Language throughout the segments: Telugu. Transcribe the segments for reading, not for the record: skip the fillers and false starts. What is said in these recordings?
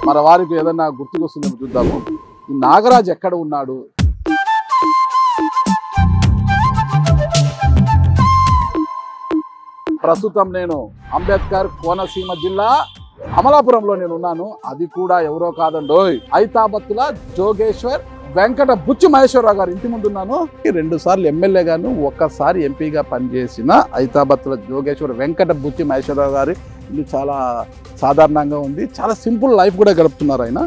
మన వారికి ఏదన్నా గుర్తుకొస్తుందేమో చూద్దాము. ఈ నాగరాజ్ ఎక్కడ ఉన్నాడు? ప్రస్తుతం నేను అంబేద్కర్ కోనసీమ జిల్లా అమలాపురంలో నేను ఉన్నాను. అది కూడా ఎవరో కాదండోయ్, ఐతాబత్తుల జోగేశ్వర్ వెంకట బుచ్చి మహేశ్వరరావు గారు ఇంటి ముందు ఉన్నాను. 2 సార్లు ఎమ్మెల్యేగాను, ఒక్కసారి ఎంపీగా పనిచేసిన ఐతాబత్తుల జోగేశ్వర్ వెంకట బుచ్చి మహేశ్వరరావు గారి ఇల్లు చాలా సాధారణంగా ఉంది. చాలా సింపుల్ లైఫ్ కూడా గడుపుతున్నారు ఆయన.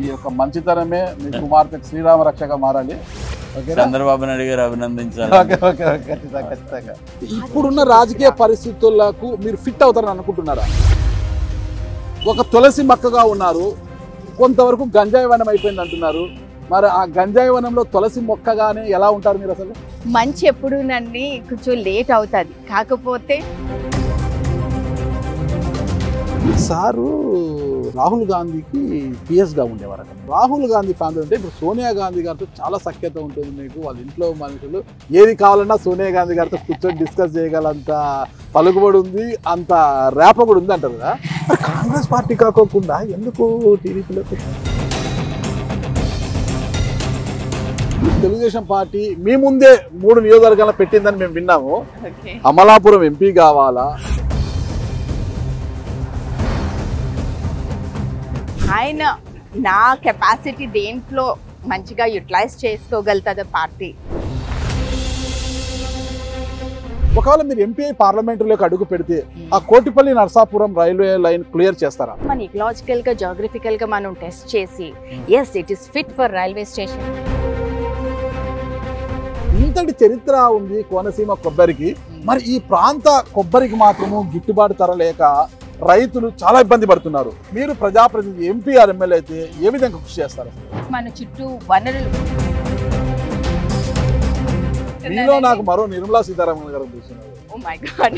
ఈ యొక్క మంచితనమే మీ కుమార్తెకు శ్రీరామ రక్షగా మారాలి. చంద్రబాబు నాయుడు గారు అభినందించాలి. ఇప్పుడున్న రాజకీయ పరిస్థితులకు మీరు ఫిట్ అవుతారని అనుకుంటున్నారా? ఒక తులసి మొక్కగా ఉన్నారు, కొంతవరకు గంజాయి వనం అయిపోయింది అంటున్నారు. మరి ఆ గంజాయి వనంలో తులసి మొక్కగానే ఎలా ఉంటారు మీరు? అసలు మంచి ఎప్పుడునండి కొంచెం లేట్ అవుతుంది. కాకపోతే సారు రాహుల్ గాంధీకి పిఎస్గా ఉండేవారు అక్కడ. రాహుల్ గాంధీ ఫ్యామిలీ అంటే ఇప్పుడు సోనియా గాంధీ గారితో చాలా సఖ్యత ఉంటుంది మీకు. వాళ్ళ ఇంట్లో మనుషులు ఏది కావాలన్నా సోనియా గాంధీ గారితో కూర్చొని డిస్కస్ చేయగలంత పలుకుబడి ఉంది, అంత రేప కూడా ఉంది అంటారు కదా. మరి కాంగ్రెస్ పార్టీ కాకోకుండా ఎందుకు టీడీపీలోకి? తెలుగుదేశం పార్టీ మీ ముందే 3 నియోజకవర్గాలను పెట్టిందని మేము విన్నాము. అమలాపురం ఎంపీ కావాలా? ఆయన నా కెపాసిటీ దేంట్లో మంచిగా యూటిలైజ్ చేసుకోగలుగుతుంది పార్టీ. ఒకవేళ మీరు ఎంపీ పార్లమెంటులోకి అడుగు పెడితే ఆ Kotipalli Narsapuram railway line clear చేస్తారా? మన ఇకలాజికల్ గా జాగ్రఫికల్ గా మనం టెస్ట్ చేసి as it is fit for railway station. ఇంతటి చరిత్ర ఉంది కోనసీమ కొబ్బరికి. మరి ఈ ప్రాంత కొబ్బరికి మాత్రము గిట్టుబాటు ధర లేక రైతులు చాలా ఇబ్బంది పడుతున్నారు. మీరు ప్రజాప్రతినిధి ఎంపీ ఆర్ ఎమ్మెల్యే అయితే ఏ విధంగా కృషి చేస్తారు? మన చుట్టూ వనరులు. మీలో నాకు మరో నిర్మలా సీతారామన్ గారు చూస్తున్నారు. Oh my god.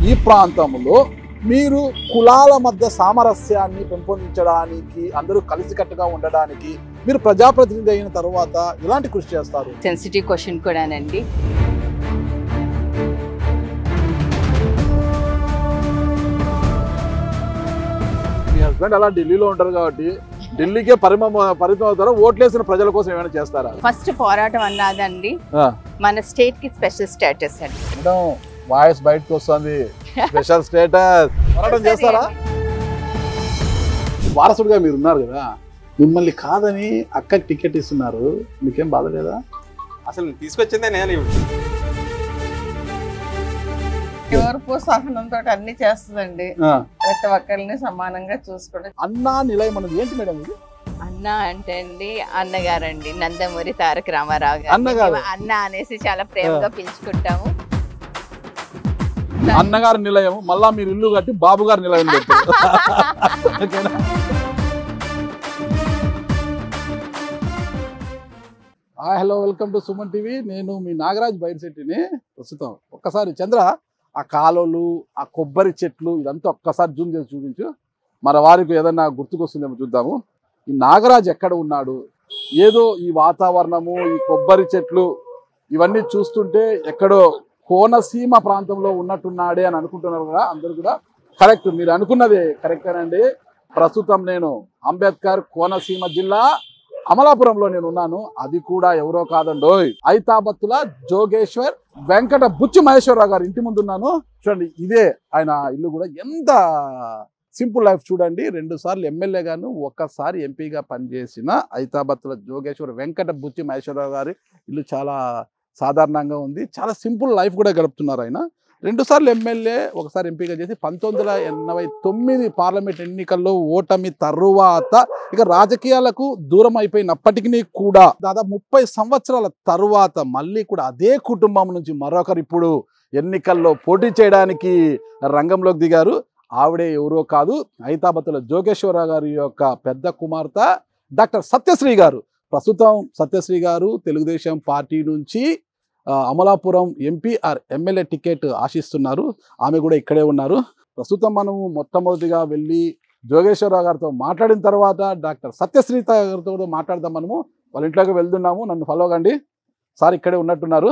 ఈ ప్రాంతంలో మీరు కులాల మధ్య సామరస్యాన్ని పెంపొందించడానికి, అందరూ కలిసికట్టుగా ఉండడానికి మీరు ప్రజాప్రతినిధి అయిన తర్వాత ఎలాంటి కృషి చేస్తారు? సెన్సిటివ్ క్వశ్చన్ కూడానండి. మీ హస్బెండ్ అలా ఢిల్లీలో ఉంటారు కాబట్టి ఢిల్లీకే పరిమితం అవుతారా? ఓట్లేసిన ప్రజల కోసం ఏమైనా చేస్తారా? ఫస్ట్ పోరాటం అన్నదండి మన స్టేట్ కి స్పెషల్ స్టేటస్ అండి. మేడం వాయిస్ బయటకు వస్తుంది, స్పెషల్ స్టేటస్. పోరాటం చేస్తారా? వారసుడిగా మీరు ఉన్నారు కదా, మిమ్మల్ని కాదని అక్కకి టికెట్ ఇస్తున్నారు, మీకేం బాధ లేదా? అసలు తీసుకొచ్చిందే నేను. ఓర్పు సహనంతో అన్ని చేస్తుందండి. ప్రతి ఒక్కరిని సమానంగా చూసుకోవడం. అన్నా నిలయం అన్నది ఏంటి మేడం ఇది? అన్న అంటే అండి అన్నగారండి, నందమూరి తారక రామారావు గారు. అన్నగారు అన్న అనేసి చాలా ప్రేమగా పిలుచుకుంటాము. అన్నగారి నిలయం, మళ్ళా మీరు ఇల్లు కట్టి బాబు గారి నిలయం పెట్టారు. Hello, welcome to Suman TV. నేను మీ నాగరాజ్ బైర్శెట్టిని. ప్రస్తుతం ఒక్కసారి చంద్ర ఆ కాలువలు, ఆ కొబ్బరి చెట్లు ఇదంతా ఒక్కసారి జూమ్ చేసి చూపించు. మన వారికి ఏదన్నా గుర్తుకొస్తుందేమో చూద్దాము. ఈ నాగరాజ్ ఎక్కడ ఉన్నాడు? ఏదో ఈ వాతావరణము, ఈ కొబ్బరి చెట్లు ఇవన్నీ చూస్తుంటే ఎక్కడో కోనసీమ ప్రాంతంలో ఉన్నట్టున్నాడే అని అనుకుంటున్నారు కదా అందరూ కూడా. కరెక్ట్, మీరు అనుకున్నదే కరెక్టేనండి. ప్రస్తుతం నేను అంబేద్కర్ కోనసీమ జిల్లా అమలాపురంలో నేను ఉన్నాను. అది కూడా ఎవరో కాదండోయ్, ఐతాబత్తుల జోగేశ్వర్ వెంకట బుచ్చి మహేశ్వరరావు గారు ఇంటి ముందు ఉన్నాను. చూడండి, ఇదే ఆయన ఇల్లు కూడా. ఎంత సింపుల్ లైఫ్ చూడండి. 2 సార్లు ఎమ్మెల్యేగాను, ఒక్కసారి ఎంపీగా పనిచేసిన ఐతాబత్తుల జోగేశ్వర్ వెంకట బుచ్చి మహేశ్వరరావు గారి ఇల్లు చాలా సాధారణంగా ఉంది. చాలా సింపుల్ లైఫ్ కూడా గడుపుతున్నారు ఆయన. 2 సార్లు ఎమ్మెల్యే, ఒకసారి ఎంపీగా చేసి 1989 పార్లమెంట్ ఎన్నికల్లో ఓటమి తరువాత ఇక రాజకీయాలకు దూరం అయిపోయినప్పటికీ కూడా దాదాపు 30 సంవత్సరాల తరువాత మళ్ళీ కూడా అదే కుటుంబం నుంచి మరొకరు ఇప్పుడు ఎన్నికల్లో పోటీ చేయడానికి రంగంలోకి దిగారు. ఆవిడే ఎవరో కాదు, ఐతాబత్తుల జోగేశ్వరరావు గారి యొక్క పెద్ద కుమార్తె డాక్టర్ సత్యశ్రీ గారు. ప్రస్తుతం సత్యశ్రీ గారు తెలుగుదేశం పార్టీ నుంచి Amalapuram MP or MLA ticket ఆశిస్తున్నారు. ఆమె కూడా ఇక్కడే ఉన్నారు. ప్రస్తుతం మనము మొట్టమొదటిగా వెళ్ళి జోగేశ్వరరావు గారితో మాట్లాడిన తర్వాత డాక్టర్ సత్యశ్రీ గారితో కూడా మాట్లాడదాం. మనము వాళ్ళ ఇంట్లోకి వెళ్తున్నాము. నన్ను ఫాలో కండి. సార్ ఇక్కడే ఉన్నట్టున్నారు.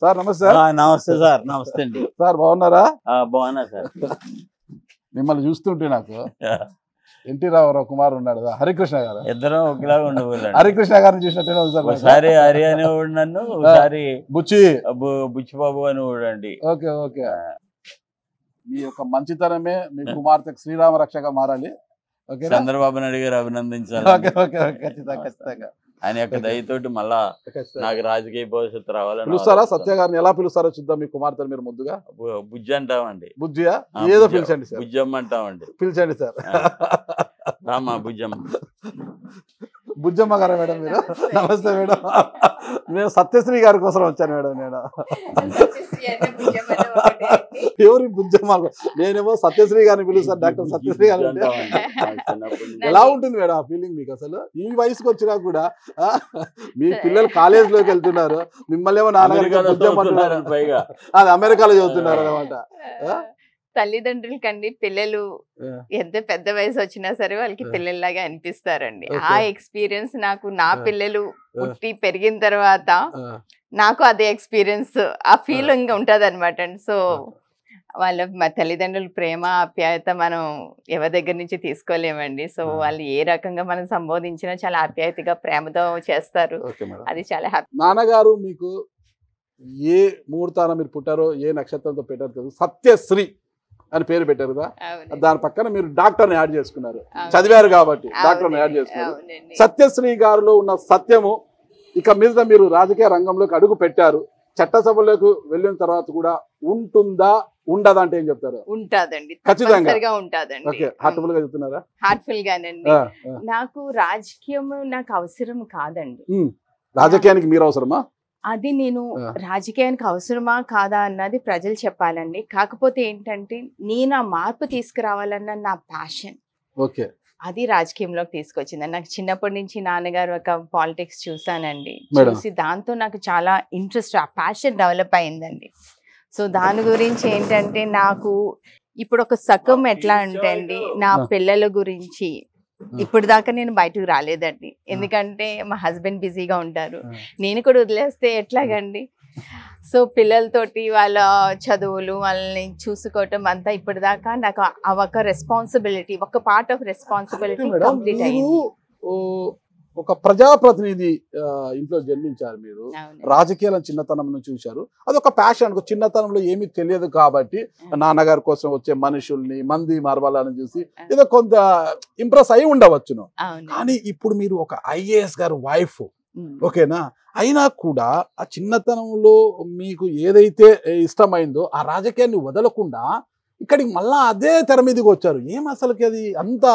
సార్ నమస్తే. నమస్తే సార్. నమస్తే అండి. సార్ బాగున్నారా? బాగున్నా సార్. మిమ్మల్ని చూస్తుంటే నాకు ఎన్టీ రామారావు కుమార్ ఉన్నాడు కదా, హరికృష్ణ గారు, ఇద్దరం ఒకలాగా ఉండబోలేదు. హరికృష్ణ గారిని చూసినట్టే ఉంది సార్. ఒకసారి హరి అని నన్ను, ఒకసారి బుచ్చి బుచ్చిబాబు అని ఊడండి. Okay okay. మీ యొక్క మంచితనమే మీ కుమార్తెకు శ్రీరామ రక్షగా మారాలి. ఓకే, చంద్రబాబు నాయుడు గారు అభినందించాలి. ఓకే ఓకే ఖచ్చితంగా. ఆయన యొక్క దయతోటి మళ్ళా నాకు రాజకీయ భవిష్యత్తు రావాలని. పిలుస్తారా సత్య గారిని? ఎలా పిలుస్తారో చూద్దాం. మీ కుమార్తెను మీరు ముందుగా బుజ్జి అంటామండి. బుజ్జియా? ఏదో పిలిచండి సార్. బుజ్జమ్మ అంటామండి. పిలిచండి సార్. రామా బుజ్జమ్మ. బుజ్జమ్మ గారా మేడం మీరు? నమస్తే మేడం. నేను సత్యశ్రీ గారి కోసం వచ్చాను మేడం. నేను ఎవరి బుజ్జమ్మ? నేనేమో సత్యశ్రీ గారిని పిలుస్తాను, డాక్టర్ సత్యశ్రీ గారు. ఎలా ఉంటుంది మేడం ఆ ఫీలింగ్ మీకు? అసలు ఈ వయసుకు వచ్చినా కూడా మీ పిల్లలు కాలేజీలోకి వెళ్తున్నారు, మిమ్మల్ని ఏమో నాన్నగారు బుజ్జమ్మ పైగా అది అమెరికాలో చదువుతున్నారు అనమాట. తల్లిదండ్రులకండి పిల్లలు ఎంత పెద్ద వయసు వచ్చినా సరే వాళ్ళకి పిల్లల్లాగా అనిపిస్తారండి. ఆ ఎక్స్పీరియన్స్ నాకు నా పిల్లలు పుట్టి పెరిగిన తర్వాత నాకు అదే ఎక్స్పీరియన్స్, ఆ ఫీలింగ్ ఉంటది అనమాట అండి. సో మా తల్లిదండ్రుల ప్రేమ ఆప్యాయత మనం ఎవరి దగ్గర నుంచి తీసుకోలేమండి. సో వాళ్ళు ఏ రకంగా మనం సంబోధించినా చాలా ఆప్యాయతగా ప్రేమతో చేస్తారు. అది చాలా హ్యాపీ. నాన్నగారు మీకు ఏ ముహూర్తాన మీరు పుట్టారో, ఏ నక్షత్రంతో పెట్టారో సత్యశ్రీ అని పేరు పెట్టారు కదా, దాని పక్కన మీరు డాక్టర్ని యాడ్ చేసుకున్నారు. చదివారు కాబట్టి డాక్టర్ని యాడ్ చేసుకున్నారు. సత్యశ్రీ గారిలో ఉన్న సత్యము ఇక మీద మీరు రాజకీయ రంగంలోకి అడుగు పెట్టారు. చట్టసభలోకి వెళ్ళిన తర్వాత కూడా ఉంటుందా ఉండదా అంటే ఏం చెప్తారు? ఉంటదండి, ఖచ్చితంగా ఉంటదండి. ఓకే, హార్ట్ఫుల్ గా చెప్తున్నారా? హార్ట్ఫుల్ గానండి. నాకు రాజకీయం నాకు అవసరం కాదండి. రాజకీయానికి మీరు అవసరమా? అది నేను రాజకీయానికి అవసరమా కాదా అన్నది ప్రజలు చెప్పాలండి. కాకపోతే ఏంటంటే నేను ఆ మార్పు తీసుకురావాలన్న నా ప్యాషన్, ఓకే, అది రాజకీయంలోకి తీసుకొచ్చింది. నాకు చిన్నప్పటి నుంచి నాన్నగారు ఒక పాలిటిక్స్ చూసానండి, చూసి దాంతో నాకు చాలా ఇంట్రెస్ట్, ఆ ప్యాషన్ డెవలప్ అయిందండి. సో దాని గురించి ఏంటంటే నాకు ఇప్పుడు ఒక సగం ఎట్లా అంటే అండి, నా పిల్లల గురించి ఇప్పుడు దాకా నేను బయటకు రాలేదండి. ఎందుకంటే మా హస్బెండ్ బిజీగా ఉంటారు, నేను కూడా వదిలేస్తే ఎట్లాగండి. సో పిల్లలతోటి వాళ్ళ చదువులు వాళ్ళని చూసుకోవటం అంతా ఇప్పటిదాకా నాకు ఒక రెస్పాన్సిబిలిటీ, ఒక పార్ట్ ఆఫ్ రెస్పాన్సిబిలిటీ కంప్లీట్ అయింది. ఒక ప్రజాప్రతినిధి ఇంట్లో జన్మించారు మీరు, రాజకీయాలను చిన్నతనం నుంచి చూశారు. అదొక ప్యాషన్. చిన్నతనంలో ఏమీ తెలియదు కాబట్టి నాన్నగారి కోసం వచ్చే మనుషుల్ని, మంది మార్వాలని చూసి ఏదో కొంత ఇంప్రెస్ అయి ఉండవచ్చును. కానీ ఇప్పుడు మీరు ఒక ఐఏఎస్ గారు వైఫ్, ఓకేనా, అయినా కూడా ఆ చిన్నతనంలో మీకు ఏదైతే ఇష్టమైందో ఆ రాజకీయాన్ని వదలకుండా ఇక్కడికి మళ్ళా అదే తెర మీదకి వచ్చారు. ఏం అసలుకి అది అంత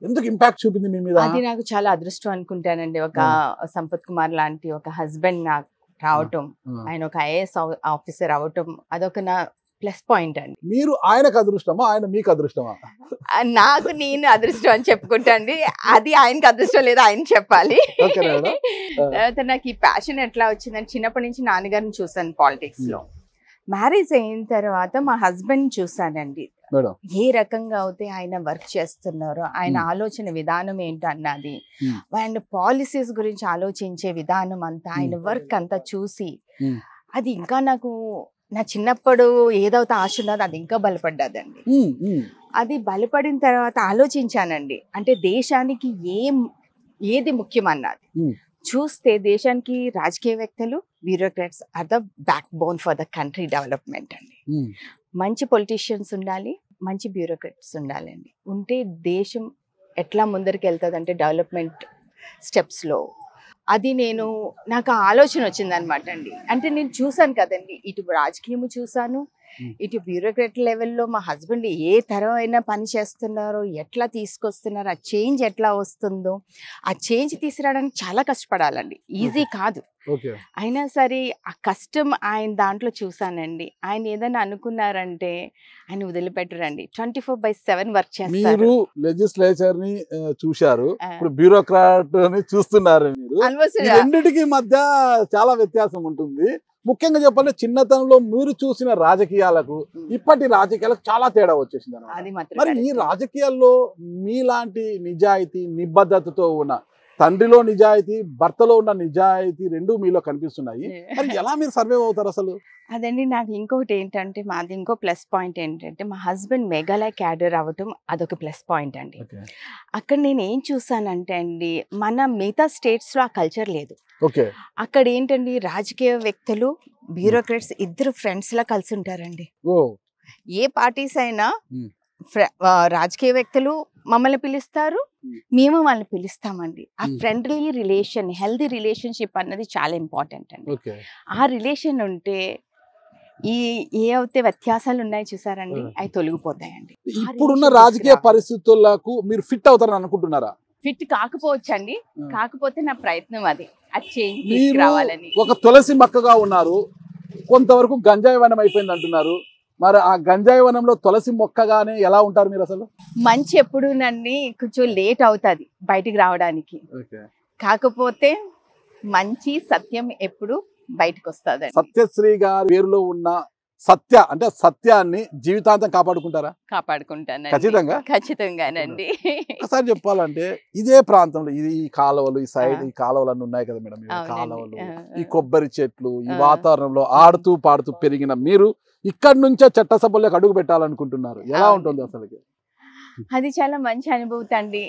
ఎందుకు ఇంపాక్ట్ చూపింది మీ మీద? అది నాకు చాలా అదృష్టం అనుకుంటానండి. ఒక సంపత్ కుమార్ లాంటి ఒక హస్బెండ్ నాకు రావటం, ఆయన ఒక ఐఏఎస్ ఆఫీసర్ అవటం, అదొక నా ప్లస్ పాయింట్ అండి. మీరు ఆయనకు అదృష్టమా, ఆయన మీకు అదృష్టమా? నాకు నేను అదృష్టం అని చెప్పుకుంటాండి, అది ఆయనకి అదృష్టం లేదా ఆయన చెప్పాలి. తర్వాత నాకు ఈ ప్యాషన్ ఎట్లా వచ్చిందని చిన్నప్పటి నుంచి నాన్నగారిని చూసాను పాలిటిక్స్ లో. మ్యారేజ్ అయిన తర్వాత మా హస్బెండ్ చూసానండి, ఏ రకంగా అయితే ఆయన వర్క్ చేస్తున్నారో, ఆయన ఆలోచన విధానం ఏంటన్నది, ఆయన పాలసీస్ గురించి ఆలోచించే విధానం అంతా, ఆయన వర్క్ అంతా చూసి అది ఇంకా నాకు నా చిన్నప్పుడు ఏదైతే ఆశ ఉన్నదో అది ఇంకా బలపడ్డదండి. అది బలపడిన తర్వాత ఆలోచించానండి, అంటే దేశానికి ఏది ముఖ్యం అన్నది చూస్తే దేశానికి రాజకీయవేత్తలు, bureaucrats are the backbone for the country development అండి. మంచి పొలిటీషియన్స్ ఉండాలి, మంచి బ్యూరోక్రాట్స్ ఉండాలండి. ఉంటే దేశం ఎట్లా ముందరికి వెళ్తుంది అంటే డెవలప్మెంట్ స్టెప్స్లో. అది నాకు ఆలోచన వచ్చింది అనమాట అండి. అంటే నేను చూసాను కదండి, ఇటు రాజకీయము చూసాను, ఇటు బ్యూరోక్రాట్ లెవెల్లో మా హస్బెండ్ ఏ తరమైన పని చేస్తున్నారో, ఎట్లా తీసుకొస్తున్నారో, ఆ చేంజ్ ఎట్లా వస్తుందో, ఆ చేంజ్ తీసుకురావడానికి చాలా కష్టపడాలండి, ఈజీ కాదు. అయినా సరే ఆ కష్టం ఆయన దాంట్లో చూసానండి. ఆయన ఏదైనా అనుకున్నారంటే ఆయన వదిలిపెట్టరండి, 24/7 వర్క్ చేస్తారు. మీరు లెజిస్లేచర్ ని చూశారు, ఇప్పుడు బ్యూరోక్రాట్ ని చూస్తున్నారు. మీరు రెండిటికి మధ్య చాలా వ్యత్యాసం ఉంటుంది. ముఖ్యంగా చెప్పాలంటే చిన్నతనంలో మీరు చూసిన రాజకీయాలకు ఇప్పటి రాజకీయాలకు చాలా తేడా వచ్చేసింది అన్నమాట. మరి ఈ రాజకీయాల్లో మీలాంటి నిజాయితీ, నిబద్ధతతో ఉన్న తండ్రిలో నిజాయితీ, భర్తలో ఉన్న నిజాయితీ రెండు మీలో కనిపిస్తున్నాయి. మరి ఎలా మీరు సర్వైవ్ అవుతారు అసలు? అదండి నాకు ఇంకొకటి ఏంటంటే మాది ఇంకో ప్లస్ పాయింట్ ఏంటంటే మా హస్బెండ్ మేఘాలయ క్యాడర్ అవ్వటం అదొక ప్లస్ పాయింట్ అండి. అక్కడ నేను ఏం చూసానంటే అండి మన మిగతా స్టేట్స్లో ఆ కల్చర్ లేదు. ఓకే. అక్కడ ఏంటండి రాజకీయ వ్యక్తులు బ్యూరోక్రాట్స్ ఇద్దరు ఫ్రెండ్స్ లా కలిసి ఉంటారండి. ఓ ఏ పార్టీస్ అయినా రాజకీయ వ్యక్తులు మమ్మల్ని పిలుస్తారు, మేము వాళ్ళని పిలుస్తామండి. ఆ ఫ్రెండ్లీ రిలేషన్, హెల్దీ రిలేషన్షిప్ అన్నది చాలా ఇంపార్టెంట్ అండి. ఆ రిలేషన్ ఉంటే ఏ అయితే వ్యత్యాసాలు ఉన్నాయి చూసారండి అవి తొలగిపోతాయండి. ఇప్పుడున్న రాజకీయ పరిస్థితులకు మీరు ఫిట్ అవుతారని అనుకుంటున్నారా? ఫిట్ కాకపోవచ్చండి, కాకపోతే నా ప్రయత్నం అది చేంజ్ తీసుకురావాలని. ఒక తులసి మొక్కగా ఉన్నారు, కొంతవరకు గంజాయి వనం అయిపోయింది అంటున్నారు. మరి ఆ గంజాయి వనంలో తులసి మొక్కగానే ఎలా ఉంటారు మీరు అసలు? మంచి ఎప్పుడునండి కొంచెం లేట్ అవుతుంది బయటికి రావడానికి, కాకపోతే మంచి సత్యం ఎప్పుడు బయటకు వస్తుంది. సత్యశ్రీ గారి పేరులో ఉన్న సత్య అంటే సత్యాన్ని జీవితాంతం కాపాడుకుంటారా? కాపాడుకుంటాను ఖచ్చితంగా. ఖచ్చితంగానండి. ఒకసారి చెప్పాలంటే ఇదే ప్రాంతంలో ఈ కాలువలు, ఈ సైడ్ ఈ కాలువలు అన్నీ ఉన్నాయి కదా మేడం, ఈ కాలువలు, ఈ కొబ్బరి చెట్లు, ఈ వాతావరణంలో ఆడుతూ పాడుతూ పెరిగిన మీరు ఇక్కడ నుంచే చట్టసభల్లోకి అడుగు పెట్టాలనుకుంటున్నారు. ఎలా ఉంటుంది అసలు? అది చాలా మంచి అనుభూతి అండి.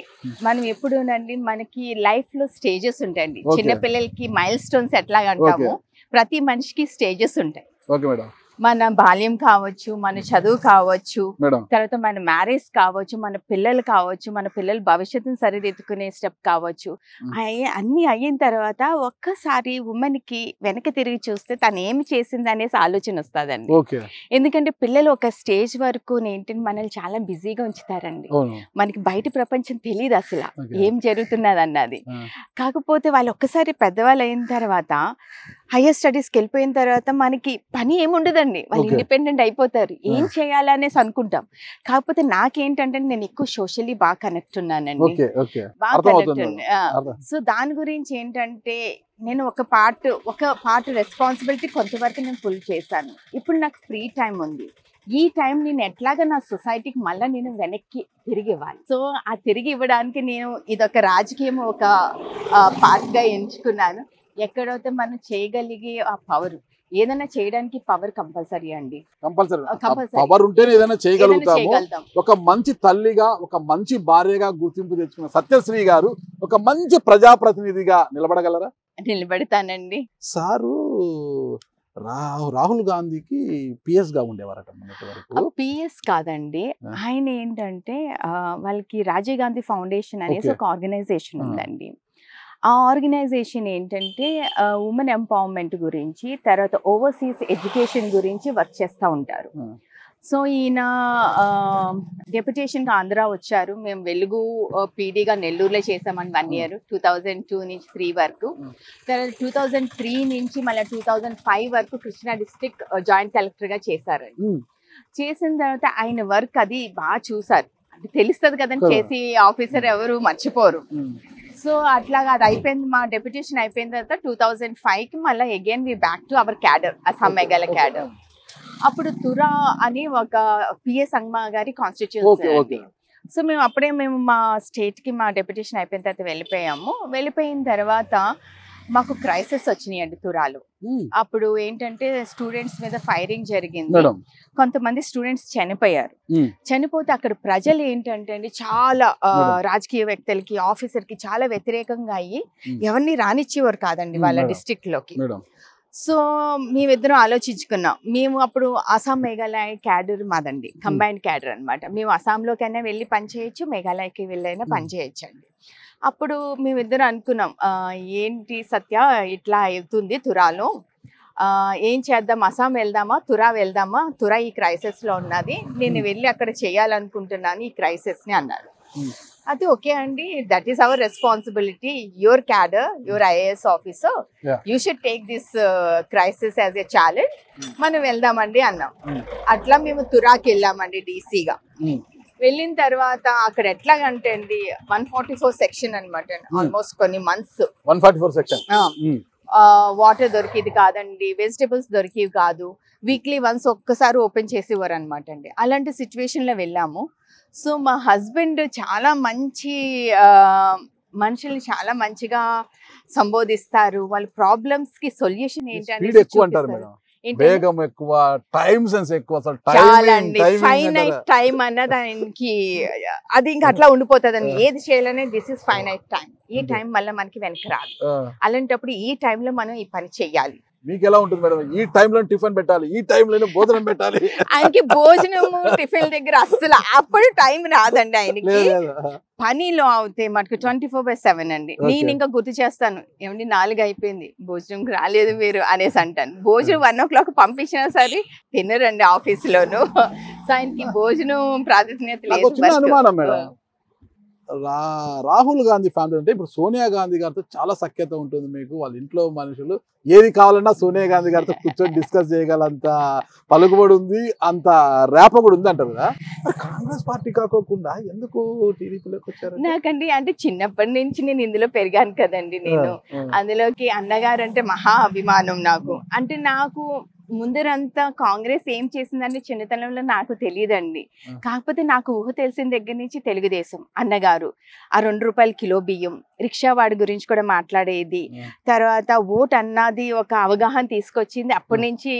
మనం ఎప్పుడునండి మనకి లైఫ్ లో స్టేజెస్ ఉంటాయండి. చిన్నపిల్లలకి మైల్ స్టోన్స్ ఎట్లా అంటాము, ప్రతి మనిషికి స్టేజెస్ ఉంటాయి. Okay madam. మన బాల్యం కావచ్చు, మన చదువు కావచ్చు, మేడం తర్వాత మన మ్యారేజ్ కావచ్చు, మన పిల్లలు కావచ్చు, మన పిల్లల భవిష్యత్తును సరిదిద్దుకునే స్టెప్ కావచ్చు, అన్ని అయిన తర్వాత ఒక్కసారి ఉమెన్ కి వెనక్కి తిరిగి చూస్తే తను ఏమి చేసింది అనేసి ఆలోచన వస్తుందండి. ఎందుకంటే పిల్లలు ఒక స్టేజ్ వరకు ఏంటంటే మనల్ని చాలా బిజీగా ఉంచుతారండి. మనకి బయట ప్రపంచం తెలియదు అసలు ఏం జరుగుతున్నది అన్నది. కాకపోతే వాళ్ళు ఒక్కసారి పెద్దవాళ్ళు అయిన తర్వాత హైయర్ స్టడీస్కి వెళ్ళిపోయిన తర్వాత మనకి పని ఏముండదండి, వాళ్ళు ఇండిపెండెంట్ అయిపోతారు, ఏం చేయాలనేసి అనుకుంటాం. కాకపోతే నాకేంటంటే నేను ఎక్కువ సోషల్లీ బాగా కనెక్ట్ ఉన్నానండి, బాగా కనెక్ట్ ఉంది. సో దాని గురించి ఏంటంటే నేను ఒక పార్ట్ రెస్పాన్సిబిలిటీ కొంతవరకు నేను ఫుల్ చేశాను. ఇప్పుడు నాకు ఫ్రీ టైం ఉంది. ఈ టైం నేను ఎట్లాగా నా సొసైటీకి మళ్ళీ నేను వెనక్కి తిరిగి ఇవ్వాలి. సో ఆ తిరిగి ఇవ్వడానికి నేను ఇదొక రాజకీయం ఒక పార్ట్గా ఎంచుకున్నాను. ఎక్కడైతే మనం చేయగలిగే ఆ పవర్, ఏదైనా చేయడానికి పవర్ కంపల్సరీ అండి. పవర్ ఉంటేనే ఏదైనా చేయగలుగుతాము. ఒక మంచి తల్లిగా, ఒక మంచి భార్యగా గుర్తింపు తెచ్చుకున్న సత్యశ్రీ గారు ఒక మంచి ప్రజాప్రతినిధిగా నిలబడగలరా? నిలబడతానండి. సారు రాహుల్ గాంధీకి పిఎస్ గా ఉండేవారట. పిఎస్ కాదండి, ఆయన ఏంటంటే వాళ్ళకి రాజీవ్ గాంధీ ఫౌండేషన్ అనేసి ఒక ఆర్గనైజేషన్ ఉందండి. ఆ ఆర్గనైజేషన్ ఏంటంటే ఉమెన్ ఎంపవర్మెంట్ గురించి, తర్వాత ఓవర్సీస్ ఎడ్యుకేషన్ గురించి వర్క్ చేస్తూ ఉంటారు. సో ఈయన డెప్యుటేషన్కి ఆంధ్ర వచ్చారు. మేము వెలుగు పీడీగా నెల్లూరులో చేసామని 1 year 2002 నుంచి 3 వరకు. తర్వాత 2003 నుంచి మళ్ళీ 2005 వరకు కృష్ణా డిస్ట్రిక్ట్ జాయింట్ కలెక్టర్గా చేశారండి. చేసిన తర్వాత ఆయన వర్క్ అది బాగా చూసారు. అంటే తెలుస్తుంది కదండి, చేసి ఆఫీసర్ ఎవరు మర్చిపోరు. సో అట్లాగా అది అయిపోయింది, మా డెప్యుటేషన్ అయిపోయిన తర్వాత 2005కి మళ్ళీ again we back to our cadre, Assam Meghalaya cadre. అప్పుడు తురా అని ఒక పిఎస్ సంగ్మా గారి కాన్స్టిట్యూన్సీ. సో మేము మా స్టేట్కి మా డెప్యుటేషన్ అయిపోయిన తర్వాత వెళ్ళిపోయిన తర్వాత మాకు క్రైసిస్ వచ్చినాయండి తురాలో. అప్పుడు ఏంటంటే స్టూడెంట్స్ మీద ఫైరింగ్ జరిగింది, కొంతమంది స్టూడెంట్స్ చనిపోయారు. చనిపోతే అక్కడ ప్రజలు ఏంటంటే అండి చాలా రాజకీయ వ్యక్తులకి, ఆఫీసర్కి చాలా వ్యతిరేకంగా అయ్యి ఎవరిని రానిచ్చేవారు కాదండి వాళ్ళ డిస్ట్రిక్ట్ లోకి. సో మేమిద్దరం ఆలోచించుకున్నాం. మేము అప్పుడు అస్సాం మేఘాలయ క్యాడర్ మాదండి, కంబైన్డ్ క్యాడర్ అనమాట. మేము అస్సాంలోకైనా వెళ్ళి పనిచేయచ్చు, మేఘాలయకి వెళ్ళైనా పనిచేయచ్చు అండి. అప్పుడు మేమిద్దరం అనుకున్నాం, ఏంటి సత్య ఇట్లా అవుతుంది తురాలో, ఏం చేద్దాం, అస్సాం వెళ్దామా, తురా వెళ్దామా, తురా ఈ క్రైసిస్లో ఉన్నది, నేను వెళ్ళి అక్కడ చేయాలనుకుంటున్నాను ఈ క్రైసిస్ని అన్నారు. అది ఓకే అండి, that is our responsibility, your cadre, your IAS officer, you should take this crisis as a challenge, మనం వెళ్దామండి అన్నాం. అట్లా మేము తురాకి వెళ్ళామండి డీసీగా. వెళ్ళిన తర్వాత అక్కడ ఎట్లాగంటే అండి 144 సెక్షన్ అనమాట, ఆల్మోస్ట్ కొన్ని మంత్స్ 144 సెక్షన్. వాటర్ దొరికేది కాదండి, వెజిటేబుల్స్ దొరికేవి కాదు, వీక్లీ వన్స్ ఒక్కసారి ఓపెన్ చేసేవారు అనమాట అండి. అలాంటి సిచ్యువేషన్లో వెళ్ళాము. సో మా హస్బెండ్ చాలా మంచి మనుషుల్ని చాలా మంచిగా సంబోధిస్తారు. వాళ్ళ ప్రాబ్లమ్స్ కి సొల్యూషన్ ఏంటి స్పీడ్ ఎక్కువ అంటారు మేడం, వేగం ఎక్కువ, టైం సెన్స్ ఎక్కువ. అసలు చాలా అండి, ఫైనైట్ టైం అన్నది ఆయనకి అది ఇంకా అట్లా ఉండిపోతుందండి. ఏది చేయాలనే దిస్ ఇస్ ఫైనైట్ టైం, ఈ టైం మళ్ళీ మనకి వెనక్కి రాదు. అలాంటప్పుడు ఈ టైంలో మనం ఈ పని చెయ్యాలి. మీకు ఎలా ఉంటుంది మేడం? ఈ టైంలో టిఫిన్ పెట్టాలి, ఈ టైంలోనే భోజనం పెట్టాలి. ఆయనకి భోజనము టిఫిన్ దగ్గర అస్సలు అప్పుడు టైం రాదండి. ఆయనకి పనిలో అవుతే మటుకు 24/7 అండి. నేను ఇంకా గుర్తు చేస్తాను, ఏమండి 4 అయిపోయింది, భోజనం రాలేదు మీరు అనేసి అంటాను. భోజనం 1 o'clock పంపించినా సరే తినరండి ఆఫీసులోను. సో ఆయనకి భోజనం ప్రాధాన్యత లేదు. అనుమానం మేడం, రాహుల్ గాంధీ ఫ్యామిలీ అంటే ఇప్పుడు సోనియా గాంధీ గారితో చాలా సఖ్యత ఉంటుంది మీకు. వాళ్ళ ఇంట్లో మనుషులు ఏది కావాలన్నా సోనియా గాంధీ గారితో కూర్చొని డిస్కస్ చేయగలంత పలుకుబడి ఉంది, అంత రేప కూడా ఉంది అంటారు కదా. కాంగ్రెస్ పార్టీ కాకోకుండా ఎందుకు టీడీపీలోకి వచ్చారు? నాకండి అంటే చిన్నప్పటి నుంచి నేను ఇందులో పెరిగాను కదండి. నేను అందులోకి అన్నగారు అంటే మహా అభిమానం నాకు. అంటే నాకు ముందరంతా కాంగ్రెస్ ఏం చేసిందని చిన్నతనంలో నాకు తెలియదండి. కాకపోతే నాకు ఊహ తెలిసిన దగ్గర నుంచి తెలుగుదేశం అన్నగారు ఆ 2 రూపాయల కిలో బియ్యం, రిక్షా వాడి గురించి కూడా మాట్లాడేది. తర్వాత ఓట్ అన్నది ఒక అవగాహన తీసుకొచ్చింది. అప్పటి నుంచి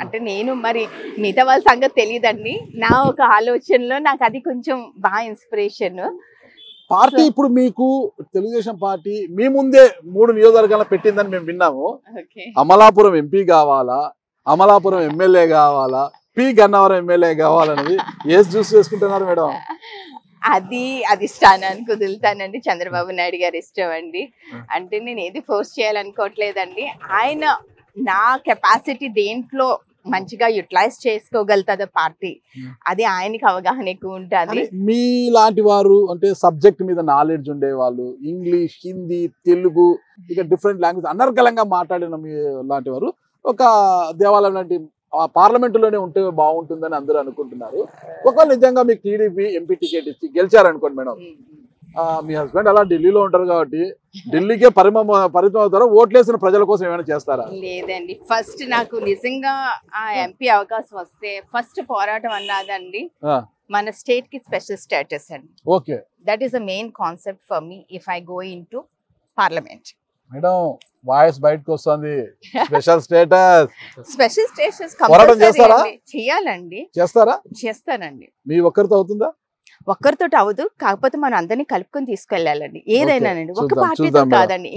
అంటే నేను మరి మిగతా వాళ్ళ సంగతి తెలియదండి, నా ఒక ఆలోచనలో నాకు అది కొంచెం బాగా ఇన్స్పిరేషన్. పార్టీ ఇప్పుడు మీకు తెలుగుదేశం పార్టీ మీ ముందే 3 నియోజకవర్గాలు పెట్టిందని మేము విన్నాము. అమలాపురం ఎంపీ కావాలా, అమలాపురం ఎమ్మెల్యే కావాలా, పి గన్నవరం ఎమ్మెల్యే కావాలనేది ఏది చూసి చేసుకుంటున్నారు మేడం? అది ఇష్టాన్ని కుదులుతానండి, చంద్రబాబు నాయుడు గారు ఇష్టం అండి. అంటే నేను ఏది ఫోర్స్ చేయాలనుకోవట్లేదండి. ఆయన నా కెపాసిటీ దేంట్లో మంచిగా యూటిలైజ్ చేసుకోగలుగుతుంది పార్టీ, అది ఆయనకి అవగాహన ఎక్కువ ఉంటుంది. మీ లాంటి వారు అంటే సబ్జెక్ట్ మీద నాలెడ్జ్ ఉండే వాళ్ళు, ఇంగ్లీష్, హిందీ, తెలుగు ఇక డిఫరెంట్ లాంగ్వేజ్ అనర్గళంగా మాట్లాడిన మీ లాంటి వారు ఒక దేవాలయం లాంటి పార్లమెంటులోనే ఉంటే బాగుంటుందని అందరూ అనుకుంటున్నారు. ఒకవేళ నిజంగా మీకు టీడీపీ ఎంపీ టికెట్ ఇచ్చి గెలిచారనుకోండి మేడం, మీ హస్బెండ్ అలా ఢిల్లీలో ఉంటారు కాబట్టి ఢిల్లీకే పరిమితం అవుతారా? ఓట్లేసిన ప్రజల కోసం ఏమైనా చేస్తారా? లేదండి, ఫస్ట్ నాకు నిజంగా ఆ ఎంపీ అవకాశం వస్తే ఫస్ట్ పోరాటం అన్నదండి మన స్టేట్ కి స్పెషల్ స్టేటస్ అండి. Okay, that is the main concept for me if I go in to parliament. Madam voice బయటకు వస్తుంది, స్పెషల్ స్టేటస్. స్పెషల్ స్టేటస్ చేయాలండి. చేస్తానండి. మీ ఒక్కరితో అవుతుందా? ఒక్కరితో అవ్వదు, కాకపోతే మనం అందరినీ కలుపుకొని తీసుకెళ్లాలండి. ఏదైనానండి, ఒక పార్టీతో కాదండి.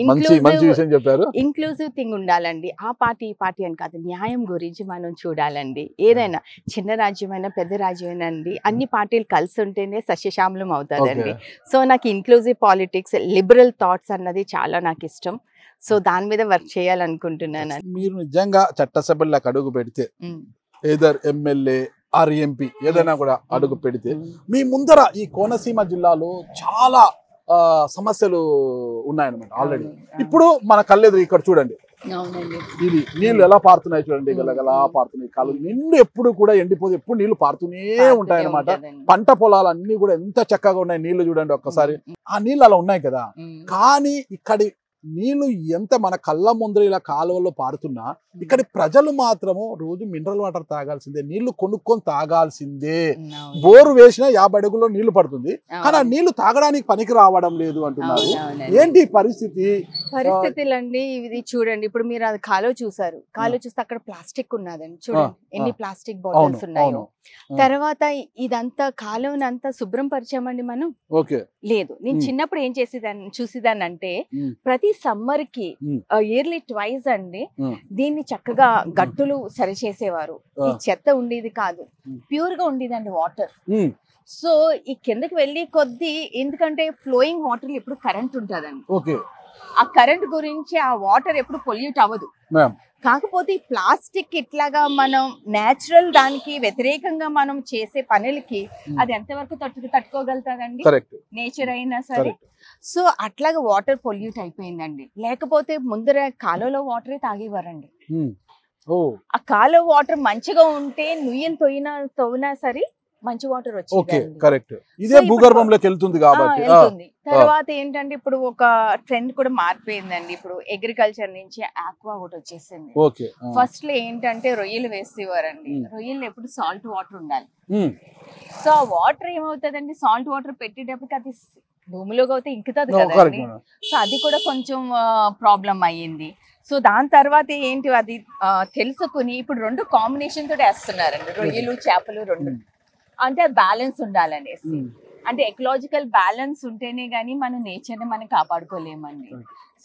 ఇంక్లూజివ్ థింగ్ ఉండాలండి. ఆ పార్టీ ఈ పార్టీ అని కాదు, న్యాయం గురించి మనం చూడాలండి. ఏదైనా చిన్న రాజ్యమైనా పెద్ద రాజ్యమైనా అన్ని పార్టీలు కలిసి ఉంటేనే సస్యశ్యామలం అవుతుందండి. సో నాకు ఇంక్లూజివ్ పాలిటిక్స్, లిబరల్ థాట్స్ అన్నది చాలా నాకు ఇష్టం. సో దాని మీద వర్క్ చేయాలనుకుంటున్నాను. మీరు నిజంగా చట్టసభలకు అడుగు పెడితే ఏదర్ ఎమ్మెల్యే ఆర్ ఎంపీ ఏదైనా కూడా అడుగు పెడితే మీ ముందర ఈ కోనసీమ జిల్లాలో చాలా సమస్యలు ఉన్నాయన్నమాట ఆల్రెడీ. ఇప్పుడు మన కళ్ళెదురు ఇక్కడ చూడండి, ఇది నీళ్లు ఎలా పారుతున్నాయి చూడండి, గలగలా పారుతున్నాయి. కాలు నిండు ఎప్పుడు కూడా ఎండిపోతే ఎప్పుడు నీళ్లు పారుతూనే ఉంటాయి అనమాట. పంట పొలాలు అన్ని కూడా ఎంత చక్కగా ఉన్నాయి, నీళ్లు చూడండి ఒక్కసారి. ఆ నీళ్ళు అలా ఉన్నాయి కదా, కానీ ఇక్కడి నీళ్లు ఎంత మన కళ్ళ ముందర ఇలా కాలువల్లో పారుతున్నా ఇక్కడి ప్రజలు మాత్రము రోజు మినరల్ వాటర్ తాగాల్సిందే, నీళ్లు కొనుక్కొని తాగాల్సిందే. బోరు వేసినా 50 అడుగుల్లో నీళ్లు పడుతుంది, కానీ ఆ నీళ్లు తాగడానికి పనికి రావడం లేదు అంటున్నారు. ఏంటి పరిస్థితి? పరిస్థితులండి ఇది చూడండి. ఇప్పుడు మీరు అది కాలువ చూసారు, కాలువ చూస్తే అక్కడ ప్లాస్టిక్ ఉన్నదండి, చూడండి ఎన్ని ప్లాస్టిక్ బాటిల్స్ ఉన్నాయో. తర్వాత ఇదంతా కాలువనంతా శుభ్రం పరిచామండి మనం? లేదు. నేను చిన్నప్పుడు ఏం చూసేదాన్ని అంటే ప్రతి సమ్మర్ కి ఇయర్లీ ట్వైస్ అండి దీన్ని చక్కగా గట్టులు సరి చేసేవారు. ఈ చెత్త ఉండేది కాదు, ప్యూర్ గా ఉండేదండి వాటర్. సో ఈ కిందకి వెళ్ళి కొద్ది, ఎందుకంటే ఫ్లోయింగ్ వాటర్ ఎప్పుడు కరెంట్ ఉంటదండి. ఆ కరెంట్ గురించి ఆ వాటర్ ఎప్పుడు పొల్యూట్ అవ్వదు. కాకపోతే ఈ ప్లాస్టిక్ ఇట్లాగా మనం నేచురల్ దానికి వ్యతిరేకంగా మనం చేసే పనులకి అది ఎంతవరకు తట్టుకోగలుగుతాదండి నేచర్ అయినా సరే. సో అట్లాగా వాటర్ పొల్యూట్ అయిపోయిందండి. లేకపోతే ముందర కాలువలో వాటరే తాగేవారండి. ఆ కాలువ వాటర్ మంచిగా ఉంటే నుయ్యలు తవ్వినా సరే మంచి వాటర్ వచ్చింది, భూగర్భంలోకి వెళ్తుంది కాబట్టి. తర్వాత ఏంటంటే ఇప్పుడు ఒక ట్రెండ్ కూడా మారిపోయిందండి. ఇప్పుడు అగ్రికల్చర్ నుంచి ఆక్వా ఒకటి వచ్చేసింది. ఫస్ట్ లో ఏంటంటే రొయ్యలు వేసేవారండి. రొయ్యలు ఎప్పుడు సాల్ట్ వాటర్ ఉండాలి. సో ఆ వాటర్ ఏమవుతుందండి, సాల్ట్ వాటర్ పెట్టేటప్పటికి అది భూమిలోకి అయితే ఇంకుతుంది కరెక్ట్ కదండి. మేడం. సో అది కూడా కొంచెం ప్రాబ్లం అయ్యింది. సో దాని తర్వాత ఏంటి అది తెలుసుకుని ఇప్పుడు 2 కాంబినేషన్ తోటి వేస్తున్నారండి, రొయ్యలు చేపలు 2. అంటే బ్యాలెన్స్ ఉండాలనేసి, అంటే ఎకలాజికల్ బ్యాలెన్స్ ఉంటేనే గానీ మనం నేచర్ని మనం కాపాడుకోలేమండి.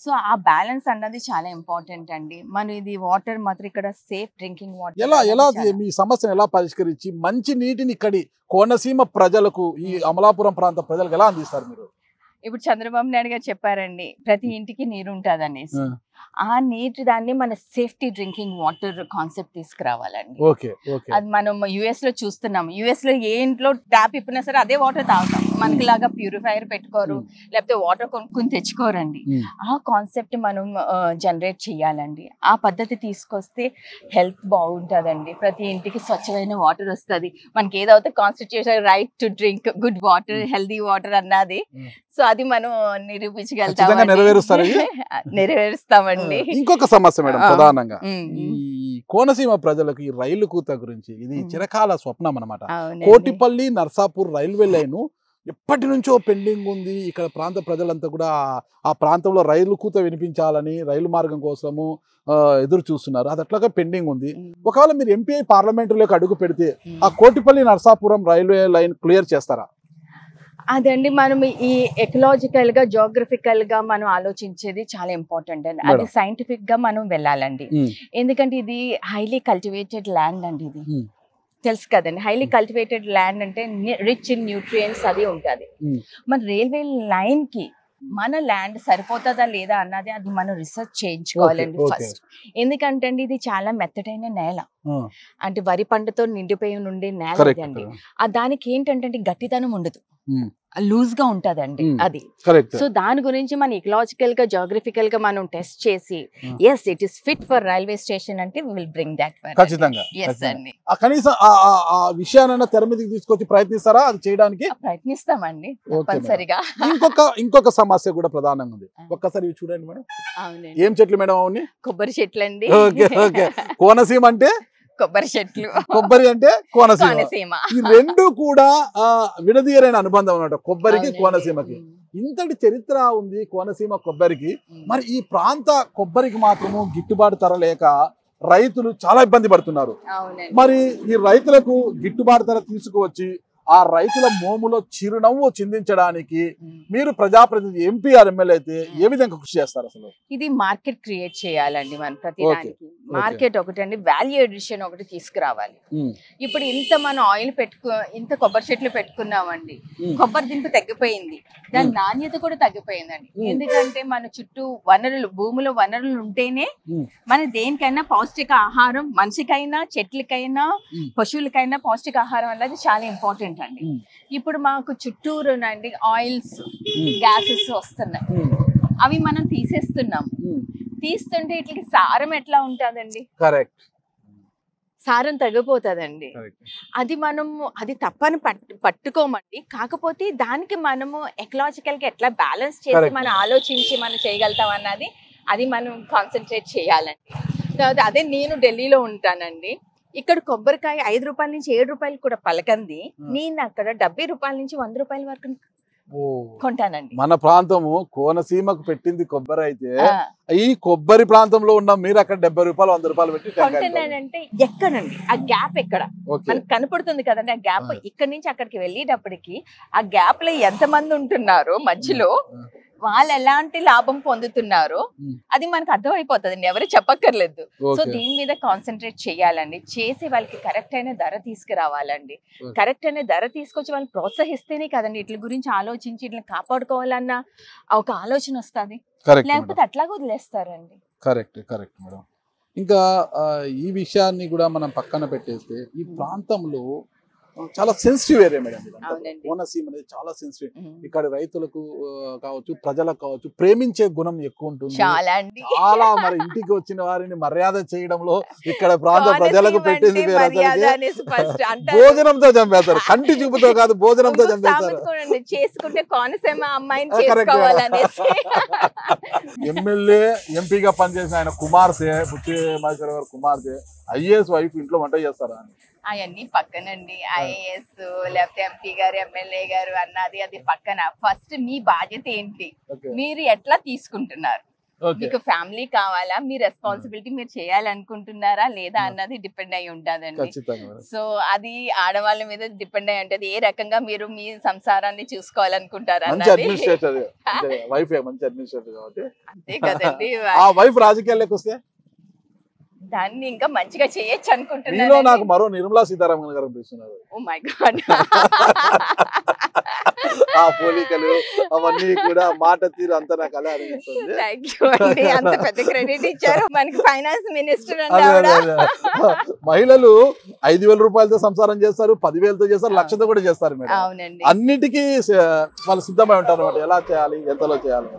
సో ఆ బ్యాలెన్స్ అన్నది చాలా ఇంపార్టెంట్ అండి. మనం ఇది వాటర్ మాత్రం ఇక్కడ సేఫ్ డ్రింకింగ్ వాటర్ ఎలా మీ సమస్యను ఎలా పరిష్కరించి మంచి నీటిని ఇక్కడి కోనసీమ ప్రజలకు, ఈ అమలాపురం ప్రాంత ప్రజలకు ఎలా అందిస్తారు మీరు? ఇప్పుడు చంద్రబాబు నాయుడు గారు చెప్పారండి ప్రతి ఇంటికి నీరు ఉంటుంది అనేసి. ఆ నీటి దాన్ని మన సేఫ్టీ డ్రింకింగ్ వాటర్ కాన్సెప్ట్ తీసుకురావాలండి. అది మనం యుఎస్ లో చూస్తున్నాం. యుఎస్ లో ఏ ఇంట్లో ట్యాప్ ఇప్పినా సరే అదే వాటర్ తాగుతాం. మనకి లాగా ప్యూరిఫైయర్ పెట్టుకోరు, లేకపోతే వాటర్ కొనుక్కుని తెచ్చుకోరండి. ఆ కాన్సెప్ట్ మనం జనరేట్ చేయాలండి. ఆ పద్ధతి తీసుకొస్తే హెల్త్ బాగుంటుందండి. ప్రతి ఇంటికి స్వచ్ఛమైన వాటర్ వస్తుంది. మనకి ఏదైతే constitution right to drink good water, healthy water అన్నది. సో అది మనం నిరూపించగలుగుతాం, నెరవేరుస్తామండి. ఇంకొక సమస్య మేడం, ప్రధానంగా ఈ కోనసీమ ప్రజలకు ఈ రైలు కూత గురించి ఇది చిరకాల స్వప్నం అన్నమాట. కోటిపల్లి నర్సాపూర్ రైల్వే లైన్ ఎప్పటి నుంచో పెండింగ్ ఉంది. ఇక్కడ ప్రాంత ప్రజలంతా కూడా ఆ ప్రాంతంలో రైలు కూత వినిపించాలని రైలు మార్గం కోసము ఎదురు చూస్తున్నారు. అది అట్లాగా పెండింగ్ ఉంది. ఒకవేళ మీరు ఎంపీ పార్లమెంటులోకి అడుగు పెడితే ఆ Kotipalli Narsapuram railway line clear చేస్తారా? అదండి, మనం ఈ ఎకలాజికల్ గా జోగ్రఫికల్ గా మనం ఆలోచించేది చాలా ఇంపార్టెంట్ అండి. అది సైంటిఫిక్ గా మనం వెళ్ళాలండి. ఎందుకంటే ఇది హైలీ కల్టివేటెడ్ ల్యాండ్ అండి. ఇది తెలుసు కదండి, హైలీ కల్టివేటెడ్ ల్యాండ్ అంటే రిచ్ ఇన్ న్యూట్రియంట్స్ అది ఉంటుంది. మన రైల్వే లైన్ కి మన ల్యాండ్ సరిపోతుందా లేదా అన్నది అది మనం రీసెర్చ్ చేయించుకోవాలండి ఫస్ట్. ఎందుకంటే అండి ఇది చాలా మెత్తటైన నేల, అంటే వరి పంటతో నిండిపోయి ఉండే నేల అండి. దానికి ఏంటంటే గట్టితనం ఉండదు, లూజ్ గా ఉంటదండి అది. సో దాని గురించి మనం ఎకలాజికల్ గా జోగ్రఫికల్ గా మనం టెస్ట్ చేసి as it is fit for railway station అంటే వి విల్ బ్రింగ్ దట్ ఖచ్చితంగా. కనీసం ఆ విషయాన్ని తెర మీదకి తీసుకొచ్చి ప్రయత్నిస్తారా? అది చేయడానికి ప్రయత్నిస్తామండి తప్పనిసరిగా. ఇంకొక సమస్య కూడా ప్రధానంగా ఉంది, ఒక్కసారి చూడండి మేడం. ఏం చెట్లు మేడం అవన్నీ? కొబ్బరి చెట్లు అండి. కోనసీమ అంటే కొబ్బరి చెట్లు, కొబ్బరి అంటే కోనసీమ. ఈ రెండు కూడా విడదీయరైన అనుబంధం అన్నమాట, కొబ్బరికి కోనసీమకి. ఇంతటి చరిత్ర ఉంది కోనసీమ కొబ్బరికి. మరి ఈ ప్రాంత కొబ్బరికి మాత్రము గిట్టుబాటు ధర లేక రైతులు చాలా ఇబ్బంది పడుతున్నారు. మరి ఈ రైతులకు గిట్టుబాటు ధర తీసుకువచ్చి ఆ రైతుల మోములో చిరునవ్వు చిందించడానికి మీరు ప్రజాప్రతినిధి, ఎంపీ ఆర్ ఎమ్మెల్యే అయితే ఏ విధంగా కృషి చేస్తారు? అసలు ఇది మార్కెట్ క్రియేట్ చేయాలండి. మన ప్రతి దానికి మార్కెట్ ఒకటి అండి, వాల్యూ ఎడిషన్ ఒకటి తీసుకురావాలి. ఇప్పుడు ఇంత మనం ఆయిల్ ఇంత కొబ్బరి చెట్లు పెట్టుకున్నామండి, కొబ్బరి దింపు తగ్గిపోయింది, దాని నాణ్యత కూడా తగ్గిపోయిందండి. ఎందుకంటే మన చుట్టూ వనరులు, భూమిలో వనరులు ఉంటేనే మన దేనికైనా పౌష్టిక ఆహారం, మనిషికైనా చెట్లకైనా పశువులకైనా పౌష్టిక ఆహారం అనేది చాలా ఇంపార్టెంట్ అండి. ఇప్పుడు మాకు చుట్టూరునండి ఆయిల్స్, గ్యాసెస్ వస్తున్నాయి, అవి మనం తీసేస్తున్నాం. తీస్తుంటే ఇట్లకి సారం ఎట్లా ఉంటుందండి? కరెక్ట్, సారం తగ్గిపోతుందండి. అది తప్పని పట్టుకోమండి. కాకపోతే దానికి మనము ఎకలాజికల్ గా ఎట్లా బ్యాలెన్స్ చేసి మనం ఆలోచించి మనం చేయగలుగుతాం అన్నది అది మనం కాన్సన్ట్రేట్ చేయాలండి. అదే నేను ఢిల్లీలో ఉంటానండి, ఇక్కడ కొబ్బరికాయ 5 రూపాయల నుంచి 7 రూపాయలు కూడా పలకంది, నేను అక్కడ 70 రూపాయల నుంచి 100 రూపాయల వరకు కొంటానండి. మన ప్రాంతము కోనసీమకు పెట్టింది కొబ్బరి అయితే ఈ కొబ్బరి ప్రాంతంలో ఉన్న మీరు అక్కడ 70 రూపాయలు 100 రూపాయలు పెట్టి కొంటున్నానంటే ఎక్కడండి ఆ గ్యాప్? ఎక్కడ మనకు కనపడుతుంది కదండి ఆ గ్యాప్. ఇక్కడ నుంచి అక్కడికి వెళ్ళేటప్పటికి ఆ గ్యాప్ లో ఎంత మంది ఉంటున్నారో మధ్యలో, వాళ్ళు ఎలాంటి లాభం పొందుతున్నారో అది మనకు అర్థమైపోతుంది, ఎవరు చెప్పక్కర్లేదు. సో దీని మీద కాన్సన్ట్రేట్ చేయాలండి, చేసి వాళ్ళకి కరెక్ట్ అయిన ధర తీసుకురావాలండి. కరెక్ట్ అయిన ధర తీసుకొచ్చి వాళ్ళు ప్రోత్సహిస్తేనే కదండి వీటి గురించి ఆలోచించి వీటిని కాపాడుకోవాలన్న ఒక ఆలోచన వస్తుంది, లేకపోతే అట్లాగే వదిలేస్తారండి. Correct madam. ఇంకా ఈ విషయాన్ని కూడా మనం పక్కన పెట్టేస్తే ఈ ప్రాంతంలో చాలా సెన్సిటివ్ ఏరియా మేడం. కోనసీమ అనేది చాలా సెన్సిటివ్. ఇక్కడ రైతులకు కావచ్చు, ప్రజలకు కావచ్చు, ప్రేమించే గుణం ఎక్కువ ఉంటుంది చాలా. మరి ఇంటికి వచ్చిన వారిని మర్యాద చేయడంలో ఇక్కడ ప్రాంత ప్రజలకు పెట్టేది భోజనంతో చంపేస్తారు, కంటి చూపుతో కాదు భోజనంతో చంపేస్తారు. చేసుకుంటే కోనసీమ అమ్మాయిని ఎమ్మెల్యే ఎంపీగా పనిచేసిన ఆయన కుమార్తె, బుచ్చి మహేశ్వర గారు కుమార్తె, IAS వైఫ్ ఇంట్లో వంట చేస్తారా? అవన్నీ పక్కనండి. ఐఏఎస్ లేకపోతే ఎంపీ గారు, ఎమ్మెల్యే గారు అన్నది అది పక్కన. ఫస్ట్ మీ బాధ్యత ఏంటి, మీరు ఎట్లా తీసుకుంటున్నారు, మీకు ఫ్యామిలీ కావాలా, మీ రెస్పాన్సిబిలిటీ మీరు చేయాలనుకుంటున్నారా లేదా అన్నది డిపెండ్ అయి ఉంటదండి. సో అది ఆడవాళ్ళ మీద డిపెండ్ అయి ఉంటది, ఏ రకంగా మీరు మీ సంసారాన్ని చూసుకోవాలనుకుంటారా అన్నది. అంతే కదండి. రాజకీయాల్లోకి వస్తే దాన్ని ఇంకా మంచిగా చేయొచ్చు అనుకుంటున్నాను. నాకు మరో నిర్మలా సీతారామన్ గారు అనిపిస్తున్నారు. ఓ మై గాడ్. ఆ పోలికలు అవన్నీ కూడా మాట తీరు అంతా నాకు అలా అనిపిస్తుంది. థాంక్యూ అండి, అంత పెద్ద క్రెడిట్ ఇచ్చారు. మనకి ఫైనాన్స్ మినిస్టర్ మహిళలు 5,000 రూపాయలతో సంసారం చేస్తారు, 10,000తో చేస్తారు, 1,00,000తో కూడా చేస్తారు మేడం. అవునండి. అన్నిటికీ వాళ్ళు సిద్ధమై ఉంటారు అన్నమాట, ఎలా చేయాలి, ఎంతలో చేయాలి.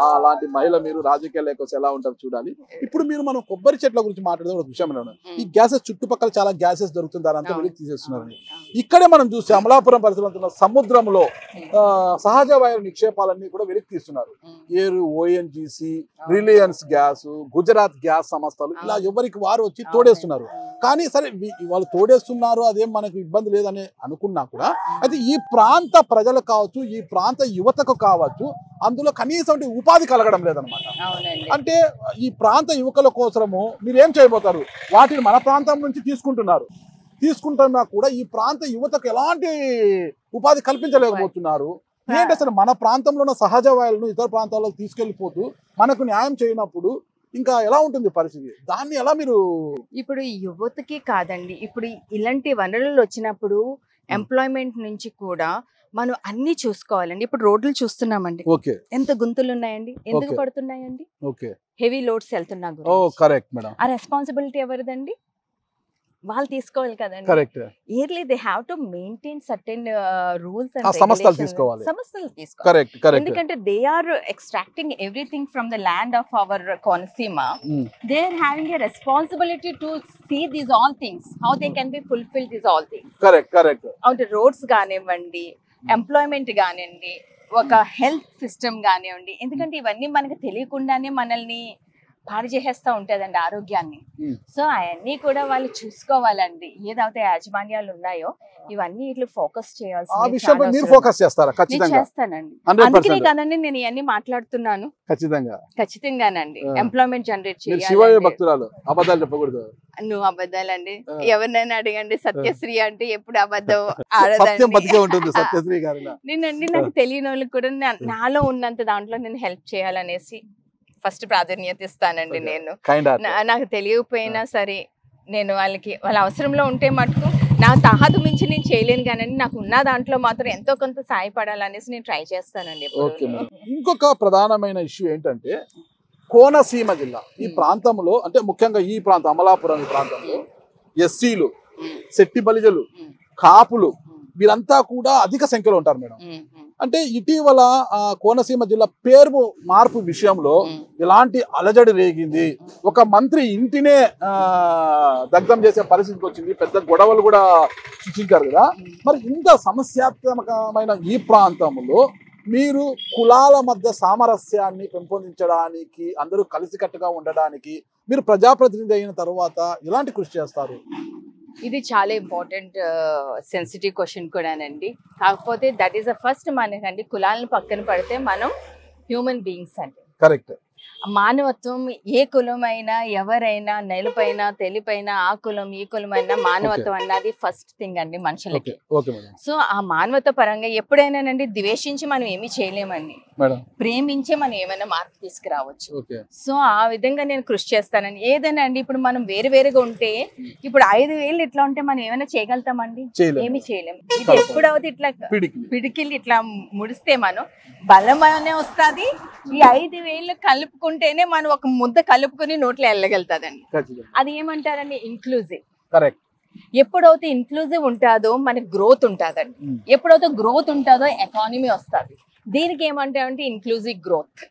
అలాంటి మహిళ మీరు రాజకీయాలకు ఎలా ఉంటారు చూడాలి. ఇప్పుడు మీరు మనం కొబ్బరి చెట్ల గురించి మాట్లాడే ఒక విషయం ఏమన్నా, ఈ గ్యాసెస్ చుట్టుపక్కల చాలా గ్యాసెస్ దొరుకుతుంది, దానంతా వెలికి తీసేస్తున్నారు. ఇక్కడే మనం చూస్తే అమలాపురం పరిసరంలో సముద్రంలో సహజ వాయు నిక్షేపాలన్నీ కూడా వెలికి తీస్తున్నారు. ఏరు, ONGC, Reliance gas, Gujarat gas సంస్థలు ఇలా ఎవరికి వారు వచ్చి తోడేస్తున్నారు. కానీ సరే వాళ్ళు తోడేస్తున్నారు, అదేం మనకు ఇబ్బంది లేదని అనుకున్నా కూడా అయితే ఈ ప్రాంత ప్రజలు కావచ్చు, ఈ ప్రాంత యువతకు కావచ్చు, అందులో కనీసం ఉపాధి కలగడం లేదనమాట. అంటే ఈ ప్రాంత యువకుల కోసము మీరు ఏం చేయబోతారు? వాటిని మన ప్రాంతం నుంచి తీసుకుంటున్నా కూడా ఈ ప్రాంత యువతకు ఎలాంటి ఉపాధి కల్పించలేకపోతున్నారు. ఏంటి అసలు మన ప్రాంతంలో ఉన్న సహజ వాయువులను ఇతర ప్రాంతాలకు తీసుకెళ్లిపోతూ మనకు న్యాయం చేయనప్పుడు ఇంకా ఎలా ఉంటుంది పరిస్థితి? దాన్ని ఎలా మీరు ఇప్పుడు యువతకి కాదండి, ఇప్పుడు ఇలాంటి వనరులు వచ్చినప్పుడు ఎంప్లాయ్మెంట్ నుంచి కూడా మనం అన్ని చూసుకోవాలండి. ఇప్పుడు రోడ్లు చూస్తున్నామండి, ఎంత గుంతలు ఉన్నాయండి, ఎందుకు పడుతున్నాయండి? హెవీ లోడ్స్ వెళ్తున్నా ఆ రెస్పాన్సిబిలిటీ ఎవరిదండి? వాళ్ళు తీసుకోవాలి కదండి. Yearly they have to maintain certain rules and సంస్థలు తీసుకోవాలి. ఎందుకంటే they are extracting everything from the land of our Konaseema. They are having a responsibility to see these all things, how they can be fulfil these all things. అంటే రోడ్స్ కానివ్వండి, ఎంప్లాయ్మెంట్ కానివ్వండి, ఒక హెల్త్ సిస్టమ్ కానివ్వండి. ఎందుకంటే ఇవన్నీ మనకు తెలియకుండానే మనల్ని పాడు చేసేస్తూ ఉంటుందండి ఆరోగ్యాన్ని. సో అవన్నీ కూడా వాళ్ళు చూసుకోవాలండి. ఏదైతే యాజమాన్యాలు ఉన్నాయో ఇవన్నీ ఇట్లా ఫోకస్ చేయాల్సింది. చేస్తానండి, అందుకనే కదండి నేను ఇవన్నీ మాట్లాడుతున్నాను. ఖచ్చితంగానండి ఎంప్లాయ్మెంట్ జనరేట్ చేయాలి. నువ్వు అబద్ధాలండి, ఎవరినైనా అడగండి. సత్యశ్రీ అంటే ఎప్పుడు అబద్ధం ఆడదండి. నేనండి నాకు తెలియని వాళ్ళకి కూడా నాలో ఉన్నంత దాంట్లో నేను హెల్ప్ చేయాలనేసి ఫస్ట్ ప్రాధాన్యత ఇస్తానండి. నేను నాకు తెలియకపోయినా సరే నేను వాళ్ళ అవసరంలో ఉంటే మటుకు నా తహతు మించి నేను చేయలేను కానీ నాకు ఉన్న దాంట్లో మాత్రం ఎంతో కొంత సాయపడాలనేసి నేను ట్రై చేస్తానండి. ఇంకొక ప్రధానమైన ఇష్యూ ఏంటంటే కోనసీమ జిల్లా ఈ ప్రాంతంలో, అంటే ముఖ్యంగా ఈ ప్రాంతం అమలాపురం ఈ ప్రాంతంలో ఎస్సీలు, శెట్టి బలిజలు, కాపులు వీరంతా కూడా అధిక సంఖ్యలో ఉంటారు మేడం. అంటే ఇటీవల కోనసీమ జిల్లా పేరు మార్పు విషయంలో ఇలాంటి అలజడి రేగింది. ఒక మంత్రి ఇంటినే దగ్ధం చేసే పరిస్థితికి వచ్చింది, పెద్ద గొడవలు కూడా సృష్టించారు కదా. మరి ఇంత సమస్యాత్మకమైన ఈ ప్రాంతంలో మీరు కులాల మధ్య సామరస్యాన్ని పెంపొందించడానికి, అందరూ కలిసికట్టుగా ఉండడానికి మీరు ప్రజాప్రతినిధి అయిన తర్వాత ఎలాంటి కృషి చేస్తారు? ఇది చాలా ఇంపార్టెంట్ సెన్సిటివ్ క్వశ్చన్ కూడానండి. కాకపోతే దట్ ఈస్ ద ఫస్ట్ మనకండి కులాలను పక్కన పడితే మనం హ్యూమన్ బీయింగ్స్ అండి. కరెక్ట్. మానవత్వం ఏ కులమైనా, ఎవరైనా, నెలపైన తెలిపైన, ఆ కులం ఈ కులమైనా మానవత్వం అన్నది ఫస్ట్ థింగ్ అండి మనుషులకి. సో ఆ మానవత పరంగా ఎప్పుడైనానండి ద్వేషించి మనం ఏమీ చేయలేమండి, ప్రేమించే మనం ఏమైనా మార్పు తీసుకురావచ్చు. సో ఆ విధంగా నేను కృషి చేస్తానండి. ఏదైనా అండి ఇప్పుడు మనం వేరువేరుగా ఉంటే, ఇప్పుడు 5,000 ఇట్లా ఉంటే మనం ఏమైనా చేయగలుగుతామండి? ఏమి చేయలేము. ఇది ఎప్పుడవుతే ఇట్లా పిడికిల్లి ఇట్లా ముడిస్తే మనం బలం అనే వస్తుంది. ఈ 5,000 కలుపుకుంటేనే మనం ఒక ముద్ద కలుపుకుని నోట్లో వెళ్ళగలుగుతుందండి. అది ఏమంటారండి? ఇంక్లూజివ్. ఎప్పుడైతే ఇంక్లూజివ్ ఉంటుందో మనకి గ్రోత్ ఉంటుందండి. ఎప్పుడైతే గ్రోత్ ఉంటుందో ఎకానమీ వస్తుంది. దీనికి ఏమంటారంటే ఇంక్లూజివ్ గ్రోత్.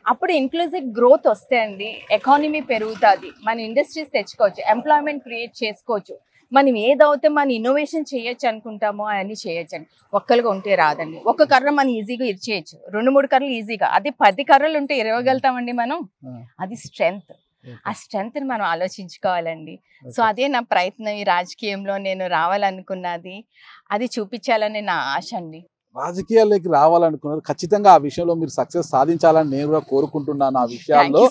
అప్పుడు ఇంక్లూజివ్ గ్రోత్ వస్తే అండి ఎకానమీ పెరుగుతుంది, మన ఇండస్ట్రీస్ తెచ్చుకోవచ్చు, ఎంప్లాయ్మెంట్ క్రియేట్ చేసుకోవచ్చు. మనం ఏదైతే మన ఇన్నోవేషన్ చేయొచ్చు అనుకుంటామో అవన్నీ చేయొచ్చు అండి. ఒక్కలుగా ఉంటే రాదండి. ఒక కర్ర మనం ఈజీగా ఇచ్చేయచ్చు, 2-3 కర్రలు ఈజీగా. అది 10 కర్రలు ఉంటే ఇరవగలుగుతామండి మనం. అది స్ట్రెంగ్త్. ఆ స్ట్రెంగ్త్ మనం ఆలోచించుకోవాలండి. సో అదే నా ప్రయత్నం ఈ రాజకీయంలో నేను రావాలనుకున్నది, అది చూపించాలని నా ఆశ అండి. రాజకీయాల్లోకి రావాలనుకున్నారు, ఖచ్చితంగా ఆ విషయంలో మీరు సక్సెస్ సాధించాలని నేను కూడా కోరుకుంటున్నాను. ఆ విషయాల్లో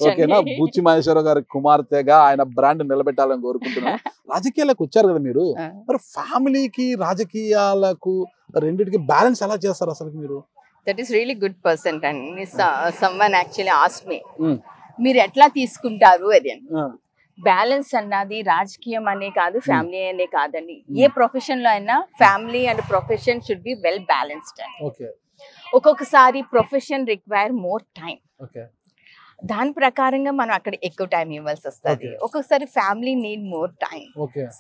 ఓకేనా, బూచి మహేశ్వరరావు గారి కుమార్తెగా ఆయన బ్రాండ్ నిలబెట్టాలని కోరుకుంటున్నాను. రాజకీయాలకు వచ్చారు కదా మీరు, మరి ఫ్యామిలీకి రాజకీయాలకు రెండింటికి బ్యాలెన్స్ ఎలా చేస్తారు అసలు మీరు? That is really good person అండి. సమ్వన్ యాక్చువల్లీ ఆస్క్డ్ మీ, మీరు ఎట్లా తీసుకుంటారు అది అని. బ్యాలెన్స్ అన్నది రాజకీయం అనే కాదు, ఫ్యామిలీ అనే కాదండి. ఏ ప్రొఫెషన్ లో అయినా family and profession should be well balanced అండి. ఒక్కొక్కసారి ప్రొఫెషన్ రిక్వైర్ మోర్ టైం, దాని ప్రకారంగా మనం అక్కడ ఎక్కువ టైం ఇవ్వాల్సి వస్తుంది. ఒక్కొక్కసారి family need more time,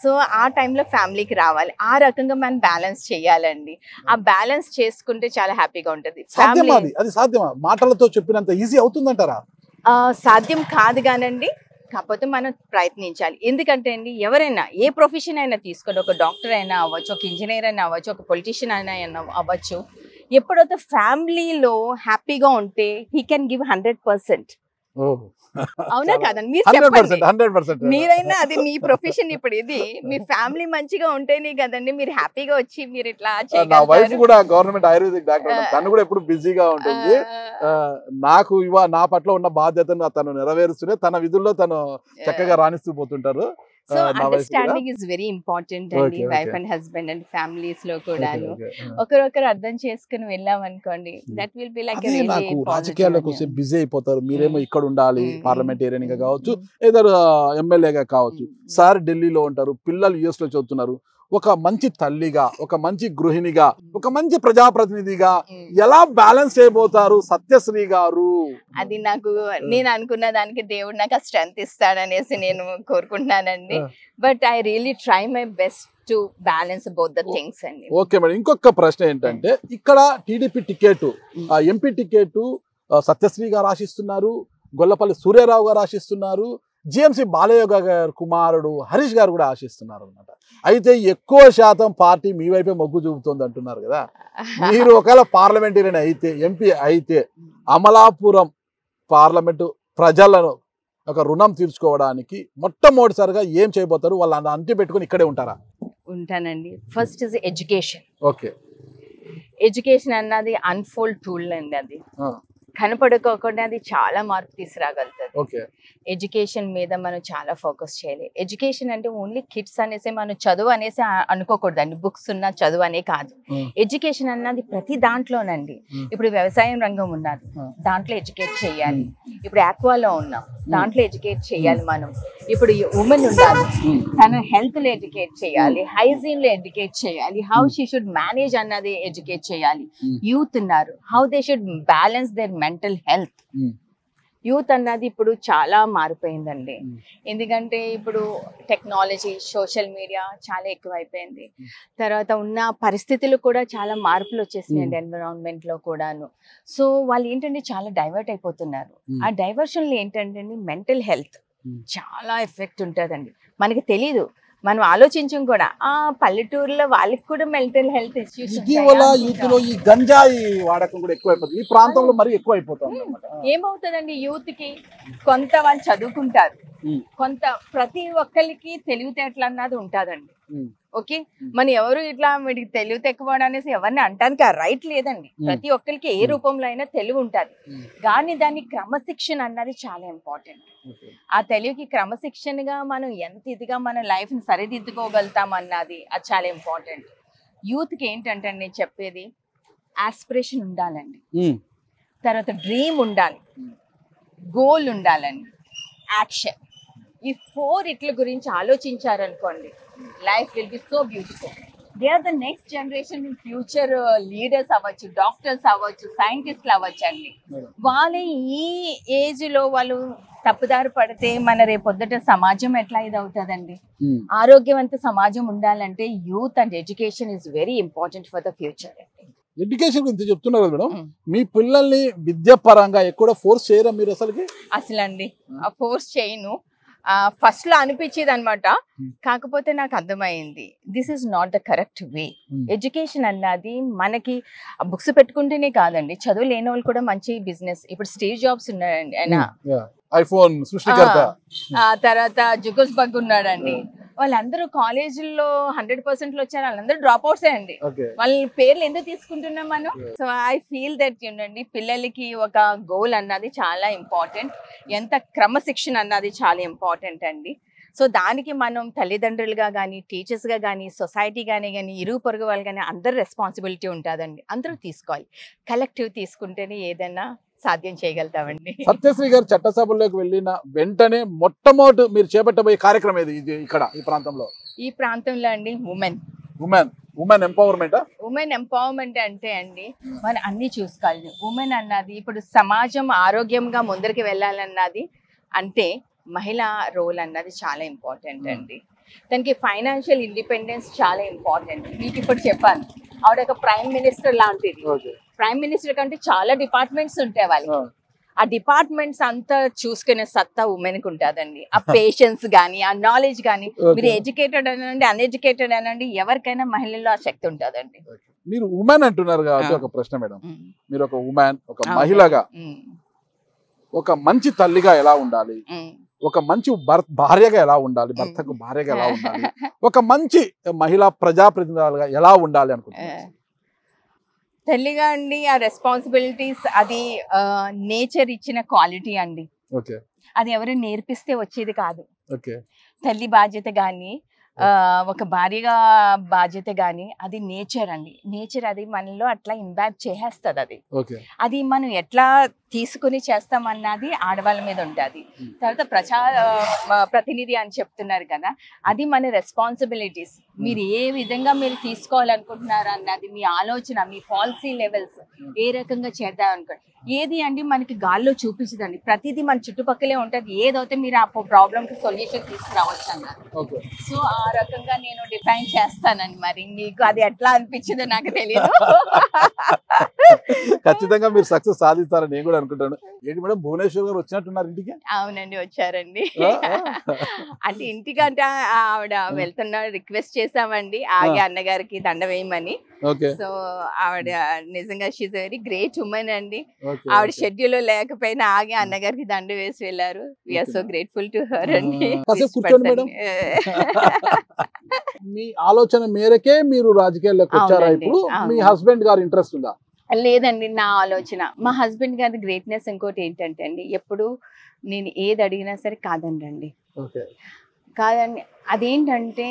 so ఆ టైంలో ఫ్యామిలీకి రావాలి. ఆ రకంగా మనం బ్యాలెన్స్ చేయాలండి. ఆ బ్యాలెన్స్ చేసుకుంటే చాలా హ్యాపీగా ఉంటుంది. అది సాధ్యమా? మాటలతో చెప్పినంత ఈజీ అవుతుందంటారా? సాధ్యం కాదు కానండి, కాకపోతే మనం ప్రయత్నించాలి. ఎందుకంటే అండి, ఎవరైనా ఏ ప్రొఫెషన్ అయినా తీసుకోండి, ఒక డాక్టర్ అయినా అవ్వచ్చు, ఒక ఇంజనీర్ అయినా అవ్వచ్చు, ఒక పొలిటీషియన్ అయినా అవ్వచ్చు, ఎప్పుడైతే ఫ్యామిలీలో హ్యాపీగా ఉంటే హీ కెన్ గివ్ 100%. అవునా కాదండి? మీరు చెప్పండి, మీరైనా అది మీ ప్రొఫెషన్. ఇప్పుడు ఇది మీ ఫ్యామిలీ మంచిగా ఉంటేనే కదండి మీరు హ్యాపీగా వచ్చి మీరు ఇట్లా నా వైఫ్ కూడా గవర్నమెంట్ ఆయుర్వేదిక్ డాక్టర్, తను కూడా ఎప్పుడు బిజీగా ఉంటుంది. నాకు నా పట్ల ఉన్న బాధ్యతను తను నెరవేరుస్తూనే తన విధుల్లో తను చక్కగా రాణిస్తూ పోతుంటారు. So understanding is very important అండి, wife and husband and families లో కూడాను. ఒకరొకరు అర్థం చేసుకుని వెళ్ళాం అనుకోండి, దట్ విల్ బి లైక్ నాకు రాజకీయాలకు బిజీ అయిపోతారు. మీరేమో ఇక్కడ ఉండాలి, పార్లమెంటేరియన్ గా కావచ్చు, ఏదో ఎమ్మెల్యేగా కావచ్చు. సార్ ఢిల్లీలో ఉంటారు, పిల్లలు యుఎస్ లో చదువుతున్నారు. ఒక మంచి తల్లిగా, ఒక మంచి గృహిణిగా, ఒక మంచి ప్రజాప్రతినిధిగా ఎలా బ్యాలెన్స్ చేయబోతారు సత్యశ్రీ గారు? అది నాకు, నేను అనుకున్న దానికి దేవుడు నాకు ఆ స్ట్రెంగ్త్ ఇస్తాడనేసి నేను కోరుకుంటున్నానండి. But I really try my best to balance both the things అండి. ఓకే మేడం, ఇంకొక ప్రశ్న ఏంటంటే, ఇక్కడ TDP ticket, MP ticket Satyasri గారు ఆశిస్తున్నారు, గొల్లపల్లి సూర్యారావు గారు ఆశిస్తున్నారు, జిఎంసి బాలయ్య గారి కుమారుడు హరీష్ గారు కూడా ఆశిస్తున్నారు అన్నమాట. అయితే ఎక్కువ శాతం పార్టీ మీ వైపే మొగ్గు చూపుతోంది అంటున్నారు కదా. మీరు ఒకవేళ పార్లమెంటేరియన్ అయితే, ఎంపీ అయితే, అమలాపురం పార్లమెంటు ప్రజలను ఒక రుణం తీర్చుకోవడానికి మొట్టమొదటిసారిగా ఏం చేయబోతారు? వాళ్ళని అంటి పెట్టుకుని ఇక్కడే ఉంటారా? ఉంటానండి. First is education. Okay, education అన్నది అన్ఫోల్డ్ టూల్ అండి. అది కనపడుకోకుండా అది చాలా మార్పు తీసుకురాగలుగుతుంది. ఎడ్యుకేషన్ మీద మనం చాలా ఫోకస్ చేయాలి. ఎడ్యుకేషన్ అంటే ఓన్లీ కిడ్స్ అనేసి మనం చదువు అనేసి అనుకోకూడదండి, బుక్స్ ఉన్న చదువు అనే కాదు. ఎడ్యుకేషన్ అన్నది ప్రతి దాంట్లోనండి. ఇప్పుడు వ్యవసాయం రంగం ఉన్నది, దాంట్లో ఎడ్యుకేట్ చేయాలి. ఇప్పుడు ఆక్వాలో ఉన్నాం, దాంట్లో ఎడ్యుకేట్ చేయాలి మనం. ఇప్పుడు ఉమెన్ ఉండాలి, తన హెల్త్ లో ఎడ్యుకేట్ చేయాలి, హైజీన్ లో ఎడ్యుకేట్ చేయాలి, హౌ షీ షుడ్ మేనేజ్ అన్నది ఎడ్యుకేట్ చేయాలి. యూత్ ఉన్నారు, how they should balance there mental health. Youth అన్నది ఇప్పుడు చాలా మారిపోయిందండి. ఎందుకంటే ఇప్పుడు టెక్నాలజీ, సోషల్ మీడియా చాలా ఎక్కువైపోయింది. తర్వాత ఉన్న పరిస్థితులు కూడా చాలా మార్పులు వచ్చేసినాయండి ఎన్విరాన్మెంట్ లో కూడాను. సో వాళ్ళు ఏంటంటే చాలా డైవర్ట్ అయిపోతున్నారు. ఆ డైవర్షన్లో ఏంటంటే మెంటల్ హెల్త్ చాలా ఎఫెక్ట్ ఉంటుందండి. మనకి తెలీదు, మనం ఆలోచించం కూడా. ఆ పల్లెటూరులో వాళ్ళకి కూడా మెంటల్ హెల్త్ ఇష్యూస్. ఇటీవల యూత్ లో ఈ గంజాయి వాడకం కూడా ఎక్కువైపోతుంది, ఈ ప్రాంతంలో మరి ఎక్కువైపోతుంది. ఏమవుతుందండి, యూత్ కి కొంత వాళ్ళు చదువుకుంటారు, కొంత ప్రతి ఒక్కరికి తెలివితేటలు అన్నది ఉంటుందండి. ఓకే, మన ఎవరు ఇట్లా వీడికి తెలివి ఎక్కువ అనేసి ఎవరిని అంటానికి ఆ రైట్ లేదండి. ప్రతి ఒక్కరికి ఏ రూపంలో అయినా తెలివి ఉంటుంది, కానీ దాని క్రమశిక్షణ అన్నది చాలా ఇంపార్టెంట్. ఆ తెలివికి క్రమశిక్షణగా మనం ఎంత ఇదిగా మన లైఫ్ ని సరిదిద్దుకోగలుగుతాం అన్నది అది చాలా ఇంపార్టెంట్. యూత్ కి ఏంటంటే నేను చెప్పేది, ఆస్పిరేషన్ ఉండాలండి, తర్వాత డ్రీమ్ ఉండాలి, గోల్ ఉండాలండి, యాక్షన్. ఈ 4 ఇట్ల గురించి ఆలోచించారనుకోండి, life will be so beautiful. They are the next generation in future leaders అవ్వచ్చు, డాక్టర్స్ అవ్వచ్చు, సైంటిస్టులు అవ్వచ్చు అండి. వాళ్ళు ఈ ఏజ్ లో వాళ్ళు తప్పుదారి పడితే మన రేపొద్దుట సమాజం ఎట్లా ఇది అవుతుందండి. ఆరోగ్యవంత సమాజం ఉండాలంటే youth and education is very important for the future. Education గురించి చెప్తున్నారు మేడం, మీ పిల్లల్ని విద్యాపరంగా ఎక్కడ ఫోర్స్ చేయరా మీరు? అసలు అండి ఫోర్స్ చేయను. ఫస్ట్ లో అనిపించేది అనమాట, కాకపోతే నాకు అర్థమైంది this is not the correct way. Education అన్నది మనకి బుక్స్ పెట్టుకుంటేనే కాదండి, చదువు లేని వాళ్ళు కూడా మంచి బిజినెస్, ఇప్పుడు స్టేజ్ జాబ్స్ ఉన్నాయండి. అయినా ఐఫోన్ సృష్టికర్త. తర్వాత జుగుస్ బగ్ ఉన్నాడండి. వాళ్ళందరూ కాలేజీల్లో 100% వచ్చారు, వాళ్ళందరూ డ్రాప్ అవుట్సే అండి. వాళ్ళ పేర్లు ఎందుకు తీసుకుంటున్నాం మనం? సో ఐ ఫీల్ దట్ యూనండి, పిల్లలకి ఒక గోల్ అన్నది చాలా ఇంపార్టెంట్, ఎంత క్రమశిక్షణ అన్నది చాలా ఇంపార్టెంట్ అండి. సో దానికి మనం తల్లిదండ్రులుగా కానీ, టీచర్స్గా కానీ, సొసైటీ కానీ ఇరుగు పొరుగు వాళ్ళు కానీ అందరు రెస్పాన్సిబిలిటీ ఉంటుందండి. అందరూ తీసుకోవాలి, కలెక్టివ్ తీసుకుంటేనే ఏదైనా సాధ్యం చేయగలుగుతామండి. సత్యశ్రీ గారు చట్టసభల్లోకి వెళ్ళిన వెంటనే మొట్టమొదటి మీరు చేపట్టబోయే కార్యక్రమం ఏది ఇక్కడ ఈ ప్రాంతంలో? ఈ ప్రాంతంలో అండి ఉమెన్ ఎంపవర్మెంట్. ఉమెన్ ఎంపవర్మెంట్ అంటే అండి మనం అన్ని చూసుకోవాలి. ఉమెన్ అన్నది ఇప్పుడు సమాజం ఆరోగ్యంగా ముందరికి వెళ్ళాలన్నది అంటే మహిళా రోల్ అన్నది చాలా ఇంపార్టెంట్ అండి. దానికి ఫైనాన్షియల్ ఇండిపెండెన్స్ చాలా ఇంపార్టెంట్. మీకు ఇప్పుడు చెప్పాను, ఆవిడ ఒక ప్రైమ్ మినిస్టర్ లాంటిది. ప్రైమ్ మినిస్టర్ కంటే చాలా డిపార్ట్మెంట్స్ ఉంటాయి వాళ్ళకి. ఆ డిపార్ట్మెంట్స్ అంతా చూసుకునే సత్తా ఉమెన్ కి ఉంటుందండి. ఆ పేషెన్స్ కానీ, ఆ నాలెడ్జ్ కానీ, మీరు ఎడ్యుకేటెడ్ అనండి, అన్ఎడ్యుకేటెడ్ అనండి, ఎవరికైనా మహిళల్లో ఆ శక్తి ఉంటుందండి. మీరు ఉమెన్ అంటున్నారు కాబట్టి ఒక ప్రశ్న మేడం, మీరు ఒక ఉమెన్, ఒక మహిళగా ఒక మంచి తల్లిగా ఎలా ఉండాలి, ఒక మంచి భార్యగా ఎలా ఉండాలి, భర్తకు భార్యగా ఎలా ఉండాలి, ఒక మంచి మహిళా ప్రజాప్రతినిధులుగా ఎలా ఉండాలి అనుకుంటున్నారు? తల్లిగా అండి ఆ రెస్పాన్సిబిలిటీస్ అది నేచర్ ఇచ్చిన క్వాలిటీ అండి. అది ఎవరు నేర్పిస్తే వచ్చేది కాదు. తల్లి బాధ్యత కానీ, ఒక భార్యగా బాధ్యత కానీ అది నేచర్ అండి. నేచర్ అది మనలో అట్లా ఇంపాక్ట్ చేసేస్తుంది. అది మనం ఎట్లా తీసుకుని చేస్తామన్నది ఆడవాళ్ళ మీద ఉంటుంది. తర్వాత ప్రతినిధి అని చెప్తున్నారు కదా, అది మన రెస్పాన్సిబిలిటీస్. మీరు ఏ విధంగా మీరు తీసుకోవాలనుకుంటున్నారు అన్నది మీ ఆలోచన, మీ పాలసీ లెవెల్స్ ఏ రకంగా చేద్దాం అనుకోండి. ఏది అండి మనకి గాల్లో చూపించదండి, ప్రతిదీ మన చుట్టుపక్కలే ఉంటుంది. ఏదైతే మీరు ఆ ప్రాబ్లంకి సొల్యూషన్ తీసుకురావచ్చు అన్నారు. సో ఆ రకంగా నేను డిఫైన్ చేస్తానండి. మరి మీకు అది ఎట్లా అనిపించిందో నాకు తెలియదు. ఖచ్చితంగా మీరు సక్సెస్ సాధిస్తారని నేను కూడా అనుకుంటాను. ఏంటి మేడం, భువనేశ్వర్ గారు వచ్చినట్టున్నారు ఇంటికి? అవునండి, వచ్చారండి. అంటే ఇంటికంటే ఆవిడ వెళ్తున్నారు, రిక్వెస్ట్ చేసామండి ఆగి అన్నగారికి దండ వేయమని. సో ఆవిడ నిజంగా షీఈ్ వెరీ గ్రేట్ ఉమెన్ అండి. ఆవిడ షెడ్యూల్ లేకపోయినా ఆగి అన్నగారికి దండ వేసి వెళ్ళారు. We are so grateful to her అండి. మీ ఆలోచన మేరకే మీరు రాజకీయాల్లోకి వచ్చారా? ఇప్పుడు మీ హస్బెండ్ గారు ఇంట్రెస్ట్ ఉందా? లేదండి, నా ఆలోచన. మా హస్బెండ్ గారి గ్రేట్నెస్ ఇంకోటి ఏంటంటే అండి, ఎప్పుడు నేను ఏది అడిగినా సరే కాదండి. కాదండి అదేంటంటే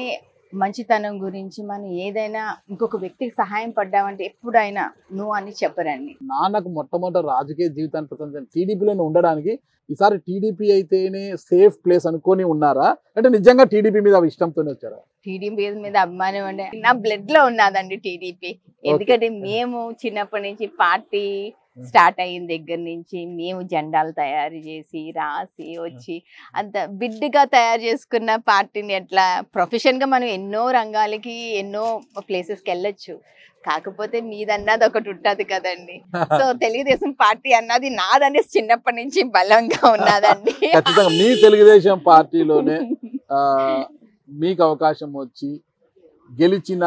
మంచితనం గురించి మనం ఏదైనా ఇంకొక వ్యక్తికి సహాయం పడ్డామంటే ఎప్పుడైనా నో అని చెప్పరండి. నాన్నకు మొట్టమొదటి రాజకీయ జీవితాన్ని ప్రపంచం టీడీపీలోనే ఉండడానికి ఈసారి టీడీపీ అయితేనే సేఫ్ ప్లేస్ అనుకొని ఉన్నారా, అంటే నిజంగా టీడీపీ మీద ఇష్టంతోనే వచ్చారా? టీడీపీ మీద అభిమానం అంటే నా బ్లడ్ లో ఉన్నదండి టీడీపీ. ఎందుకంటే మేము చిన్నప్పటి నుంచి పార్టీ స్టార్ట్ అయిన దగ్గర నుంచి మేము జెండాలు తయారు చేసి రాసి వచ్చి అంత బిడ్డగా తయారు చేసుకున్న పార్టీని ఎట్లా ప్రొఫెషన్ గా మనం ఎన్నో రంగాలకి ఎన్నో ప్లేసెస్కి వెళ్ళొచ్చు. కాకపోతే మీదన్నది ఒకటి ఉంటది కదండి. సో తెలుగుదేశం పార్టీ అన్నది నాదనేసి చిన్నప్పటి నుంచి బలంగా ఉన్నదండి. మీ తెలుగుదేశం పార్టీలోనే మీకు అవకాశం వచ్చి గెలిచిన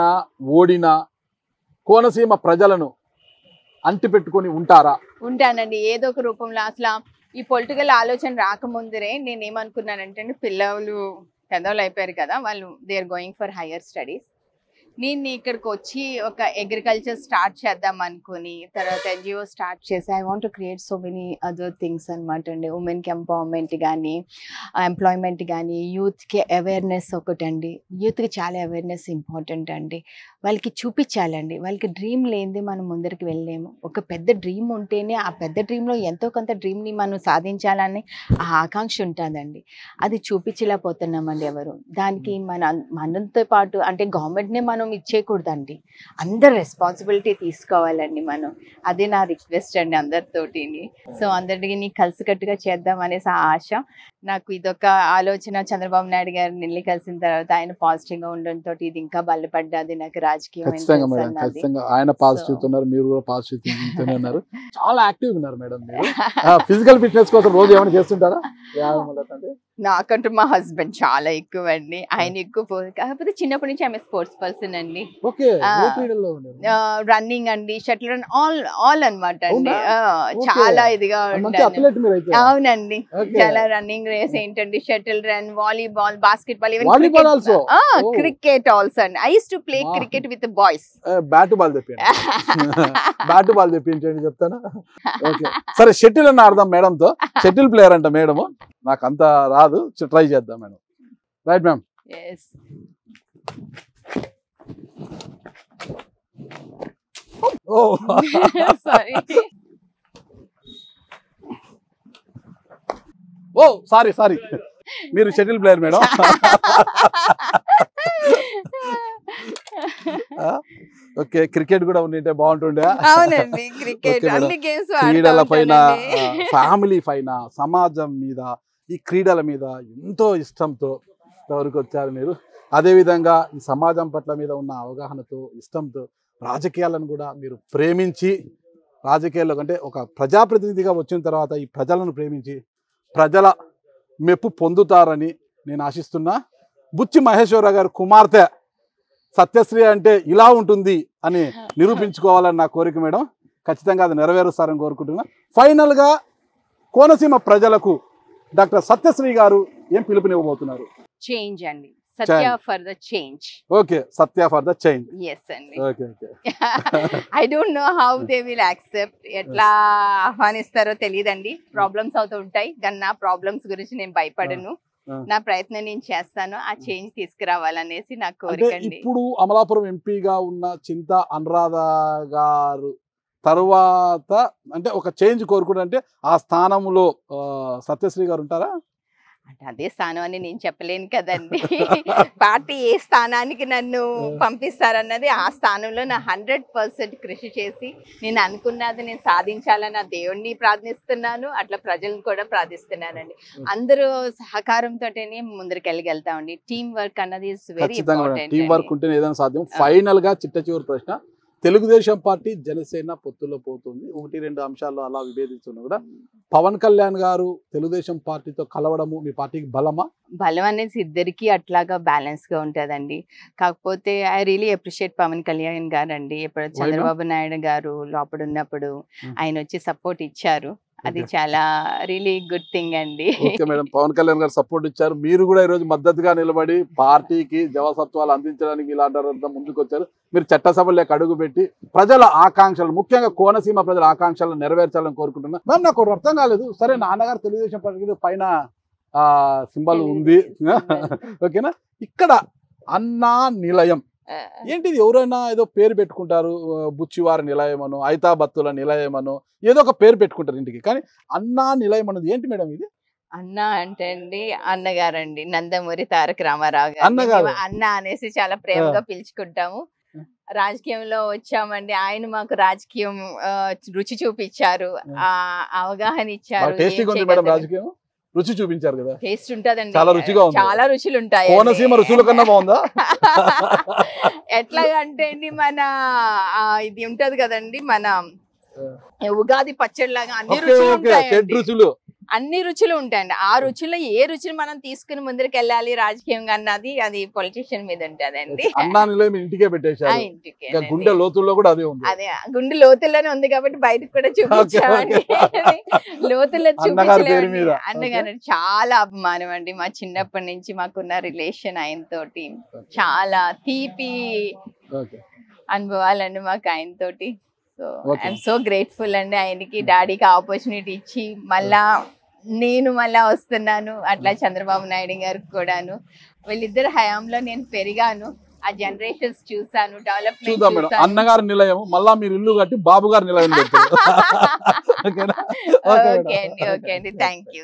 ఓడిన కోనసీమ ప్రజలను అంటి పెట్టుకొని ఉంటారా? ఉంటానండి, ఏదో ఒక రూపంలో. అసలు ఈ పొలిటికల్ ఆలోచన రాకముందరే నేను ఏమనుకున్నానంటే పిల్లలు పెద్దవాళ్ళు అయిపోయారు కదా, వాళ్ళు they are going for higher studies. నేను ఇక్కడికి వచ్చి ఒక అగ్రికల్చర్ స్టార్ట్ చేద్దాం అనుకుని తర్వాత ఎన్జిఓ స్టార్ట్ చేసి I want to create so many other things అనమాట అండి. ఉమెన్కి ఎంపవర్మెంట్ కానీ, ఎంప్లాయ్మెంట్ కానీ, యూత్కి అవేర్నెస్ ఒకటండి. యూత్కి చాలా అవేర్నెస్ ఇంపార్టెంట్ అండి. వాళ్ళకి చూపించాలండి, వాళ్ళకి డ్రీమ్ లేనిది మనం ముందరికి వెళ్ళలేము. ఒక పెద్ద డ్రీమ్ ఉంటేనే ఆ పెద్ద డ్రీమ్లో ఎంతో కొంత డ్రీమ్ని మనం సాధించాలని ఆ ఆకాంక్ష ఉంటుందండి. అది చూపించలేకపోతున్నామండి ఎవరు. దానికి మనంతో పాటు అంటే గవర్నమెంట్నే మనం ఇచ్చేయకూడదండి, అందరు రెస్పాన్సిబిలిటీ తీసుకోవాలండి మనం. అదే నా రిక్వెస్ట్ అండి అందరితోటిని. సో అందరినీ కలిసికట్టుగా చేద్దాం అనేసి ఆశ నాకు. ఇదొక ఆలోచన. చంద్రబాబు నాయుడు గారిని వెళ్ళి కలిసిన తర్వాత ఆయన పాజిటివ్ గా ఉండడంతో ఇది ఇంకా బలపడ్డది నాకు రాజకీయం. ఆయన పాజిటివ్ ఉన్నారు, మీరు కూడా పాజిటివ్ ఉన్నారు, చాలా యాక్టివ్ ఉన్నారు మేడం. మీరు ఫిజికల్ ఫిట్నెస్ కోసం రోజు ఏమైనా చేస్తుంటారా? నాకంటూ మా హస్బెండ్ చాలా ఎక్కువ అండి. ఆయన ఎక్కువ కాకపోతే చిన్నప్పటి నుంచి ఆమె స్పోర్ట్స్ పర్సన్ అండి. ఓకే, ఏ క్రీడల్లో ఉన్నారు? రన్నింగ్ అండి, షటిల్ రన్, ఆల్ అన్నమాట అండి. అవునా? చాలా ఇదిగా మంచి ఉంటాను. అథ్లెట్ మీరు అయితే. అవునండి, Okay. చాలా రన్నింగ్ రేస్ ఏంటండి, shuttle run, volleyball, basketball, Volleyball also? Oh. Cricket also అండి. I use to play Wow. Cricket with boys. Bat ball తెప్పించండి. బ్యాట్ బాల్ తెప్పించండి చెప్తాను. ఓకే, సరే షటిల్ అని ఆడదాం మేడంతో. షటిల్ ప్లేయర్ అంట మేడము, నాకు అంత రాదు, ట్రై చేద్దాం మేడం. Right ma'am. Yes. ఓ Sorry. ఓ సారీ మీరు shuttle player madam. Okay, cricket కూడా ఉండింటే బాగుంటుండే. అవునండి, క్రికెట్ Okay, అన్ని గేమ్స్ క్రీడల పైన, ఫ్యామిలీ పైన, సమాజం మీద, ఈ క్రీడల మీద ఎంతో ఇష్టంతో ఇంతవరకు వచ్చారు మీరు. అదేవిధంగా ఈ సమాజం పట్ల మీద ఉన్న అవగాహనతో, ఇష్టంతో, రాజకీయాలను కూడా మీరు ప్రేమించి, రాజకీయాల్లో అంటే ఒక ప్రజాప్రతినిధిగా వచ్చిన తర్వాత ఈ ప్రజలను ప్రేమించి ప్రజల మెప్పు పొందుతారని నేను ఆశిస్తున్నా. బుచ్చి మహేశ్వరరావు గారు కుమార్తె సత్యశ్రీ అంటే ఇలా ఉంటుంది అని నిరూపించుకోవాలని నా కోరిక మేడం. ఖచ్చితంగా అది నెరవేరుస్తారని కోరుకుంటున్నా. ఫైనల్గా కోనసీమ ప్రజలకు డాక్టర్ సత్యశ్రీ గారు ఏం పిలుపునివ్వబోతున్నారు? చేంజ్ అండి, Satya for the change. Okay, Satya for the change. Yes అండి. Okay. I don't know how they will accept. ఎట్లా ఆహ్వానిస్తారో తెలియదండి. ప్రాబ్లమ్స్ అవుతూ ఉంటాయి, కానీ నా ప్రాబ్లమ్స్ గురించి నేను భయపడను. నా ప్రయత్నం నేను చేస్తాను, ఆ చేంజ్ తీసుకురావాలనేసి నా కోరిక అండి. ఇప్పుడు అమలాపురం ఎంపీగా ఉన్న చింత అనురాధ గారు తరువాత అంటే ఒక చేంజ్ కోరుకుంటే ఆ స్థానంలో సత్యశ్రీ గారు ఉంటారా? అంటే అదే స్థానం అని నేను చెప్పలేను కదండి. పార్టీ ఏ స్థానానికి నన్ను పంపిస్తారన్నది ఆ స్థానంలో నా 100% కృషి చేసి నేను అనుకున్నది నేను సాధించాలని ఆ దేవుణ్ణి ప్రార్థిస్తున్నాను, అట్లా ప్రజలను కూడా ప్రార్థిస్తున్నానండి. అందరూ సహకారంతోనే ముందరికెళ్ళగలుగుతామండి. టీం వర్క్ అన్నది is very important. Team work ఉంటేనే ఏదైనా సాధ్యం. ఫైనల్ గా చిట్ట చివరి ప్రశ్న, తెలుగుదేశం పార్టీ జనసేన పొత్తులో పోతుంది, 1-2 అంశాల్లో అలా విభేదిస్తున్నా కూడా పవన్ కళ్యాణ్ గారు తెలుగుదేశం పార్టీతో కలవడము మీ పార్టీకి బలమా? బలం అనేది ఇద్దరికి అట్లాగా బ్యాలెన్స్ గా ఉంటదండి. కాకపోతే I really appreciate Pawan Kalyan garu అండి. ఇప్పుడు చంద్రబాబు నాయుడు గారు లోపల ఉన్నప్పుడు ఆయన వచ్చి సపోర్ట్ ఇచ్చారు, అది చాలా రియలీ గుడ్ థింగ్ అండి. ఓకే మేడం, పవన్ కళ్యాణ్ గారు సపోర్ట్ ఇచ్చారు, మీరు కూడా ఈ రోజు మద్దతుగా నిలబడి పార్టీకి జవసత్వాలు అందించడానికి ఇలాంటి ముందుకు వచ్చారు. మీరు చట్టసభలోకి అడుగు పెట్టి ప్రజల ఆకాంక్షలు, ముఖ్యంగా కోనసీమ ప్రజల ఆకాంక్షలను నెరవేర్చాలని కోరుకుంటున్నా. మ్యామ్ నాకు ఒకటి అర్థం కాలేదు, సరే నాన్నగారు తెలుగుదేశం పార్టీ పైన సింబల్ ఉంది ఓకేనా, ఇక్కడ అన్నా నిలయం ఏంటిది? ఎవరైనా ఏదో పేరు పెట్టుకుంటారు, బుచ్చివారి నిలయమను, ఐతాబత్తుల నిలయమను, ఏదో ఒక పేరు పెట్టుకుంటారు ఇంటికి, కానీ అన్నా నిలయం అన్నది ఏంటి మేడం ఇది? అన్న అంటే అండి అన్నగారండి, నందమూరి తారక రామారావు గారు. అన్నగారు. అన్న అనేసి చాలా ప్రేమగా పిలుచుకుంటాము. రాజకీయంలో వచ్చామండి, ఆయన మాకు రాజకీయం రుచి చూపించారు, అవగాహన ఇచ్చారు. టేస్టీగా ఉంది మేడం రాజకీయం, రుచి చూపించారు కదా, టేస్ట్ ఉంటదండి, చాలా రుచిగా ఉంది, చాలా రుచులు ఉంటాయి. కోనసీమ రుచుల కన్నా బాగుందా? ఎట్లాగా అంటే అండి మన ఇది ఉంటది కదండి, మన ఉగాది పచ్చడి లాగా అన్ని రుచులు ఉంటాయి, అన్ని రుచులు ఉంటాయండి. ఆ రుచుల్లో ఏ రుచిని మనం తీసుకుని ముందరికి వెళ్ళాలి రాజకీయంగా అన్నది అది పొలిటీషియన్ మీద ఉంటదండి. అన్నా నిలయం ఇంటికే పెట్టేశారు, ఇంటికే గుండె లోతుల్లో కూడా అదే ఉంది. అదే గుండె లోతుల్లోనే ఉంది కాబట్టి బయటకు కూడా చూపించామండి. లోతుల్లో చూపించలేమండి. అన్నగారు చాలా అభిమానం అండి, మా చిన్నప్పటి నుంచి మాకున్న రిలేషన్ ఆయనతోటి చాలా తీపి అనుభవాలండి మాకు ఆయనతోటి. సో ఐఎమ్ సో గ్రేట్ఫుల్ అండి ఆయనకి, డాడీకి ఆపర్చునిటీ ఇచ్చి మళ్ళా నేను మళ్ళా వస్తున్నాను, అట్లా చంద్రబాబు నాయుడు గారికి కూడాను. వీళ్ళిద్దరు హయాంలో నేను పెరిగాను, ఆ జనరేషన్స్ చూసాను, డెవలప్మెంట్. అన్నగారి నిలయం మళ్ళా మీరు ఇల్లు కట్టి బాబు గారి నిలయం. ఓకే అండి, థ్యాంక్ యూ.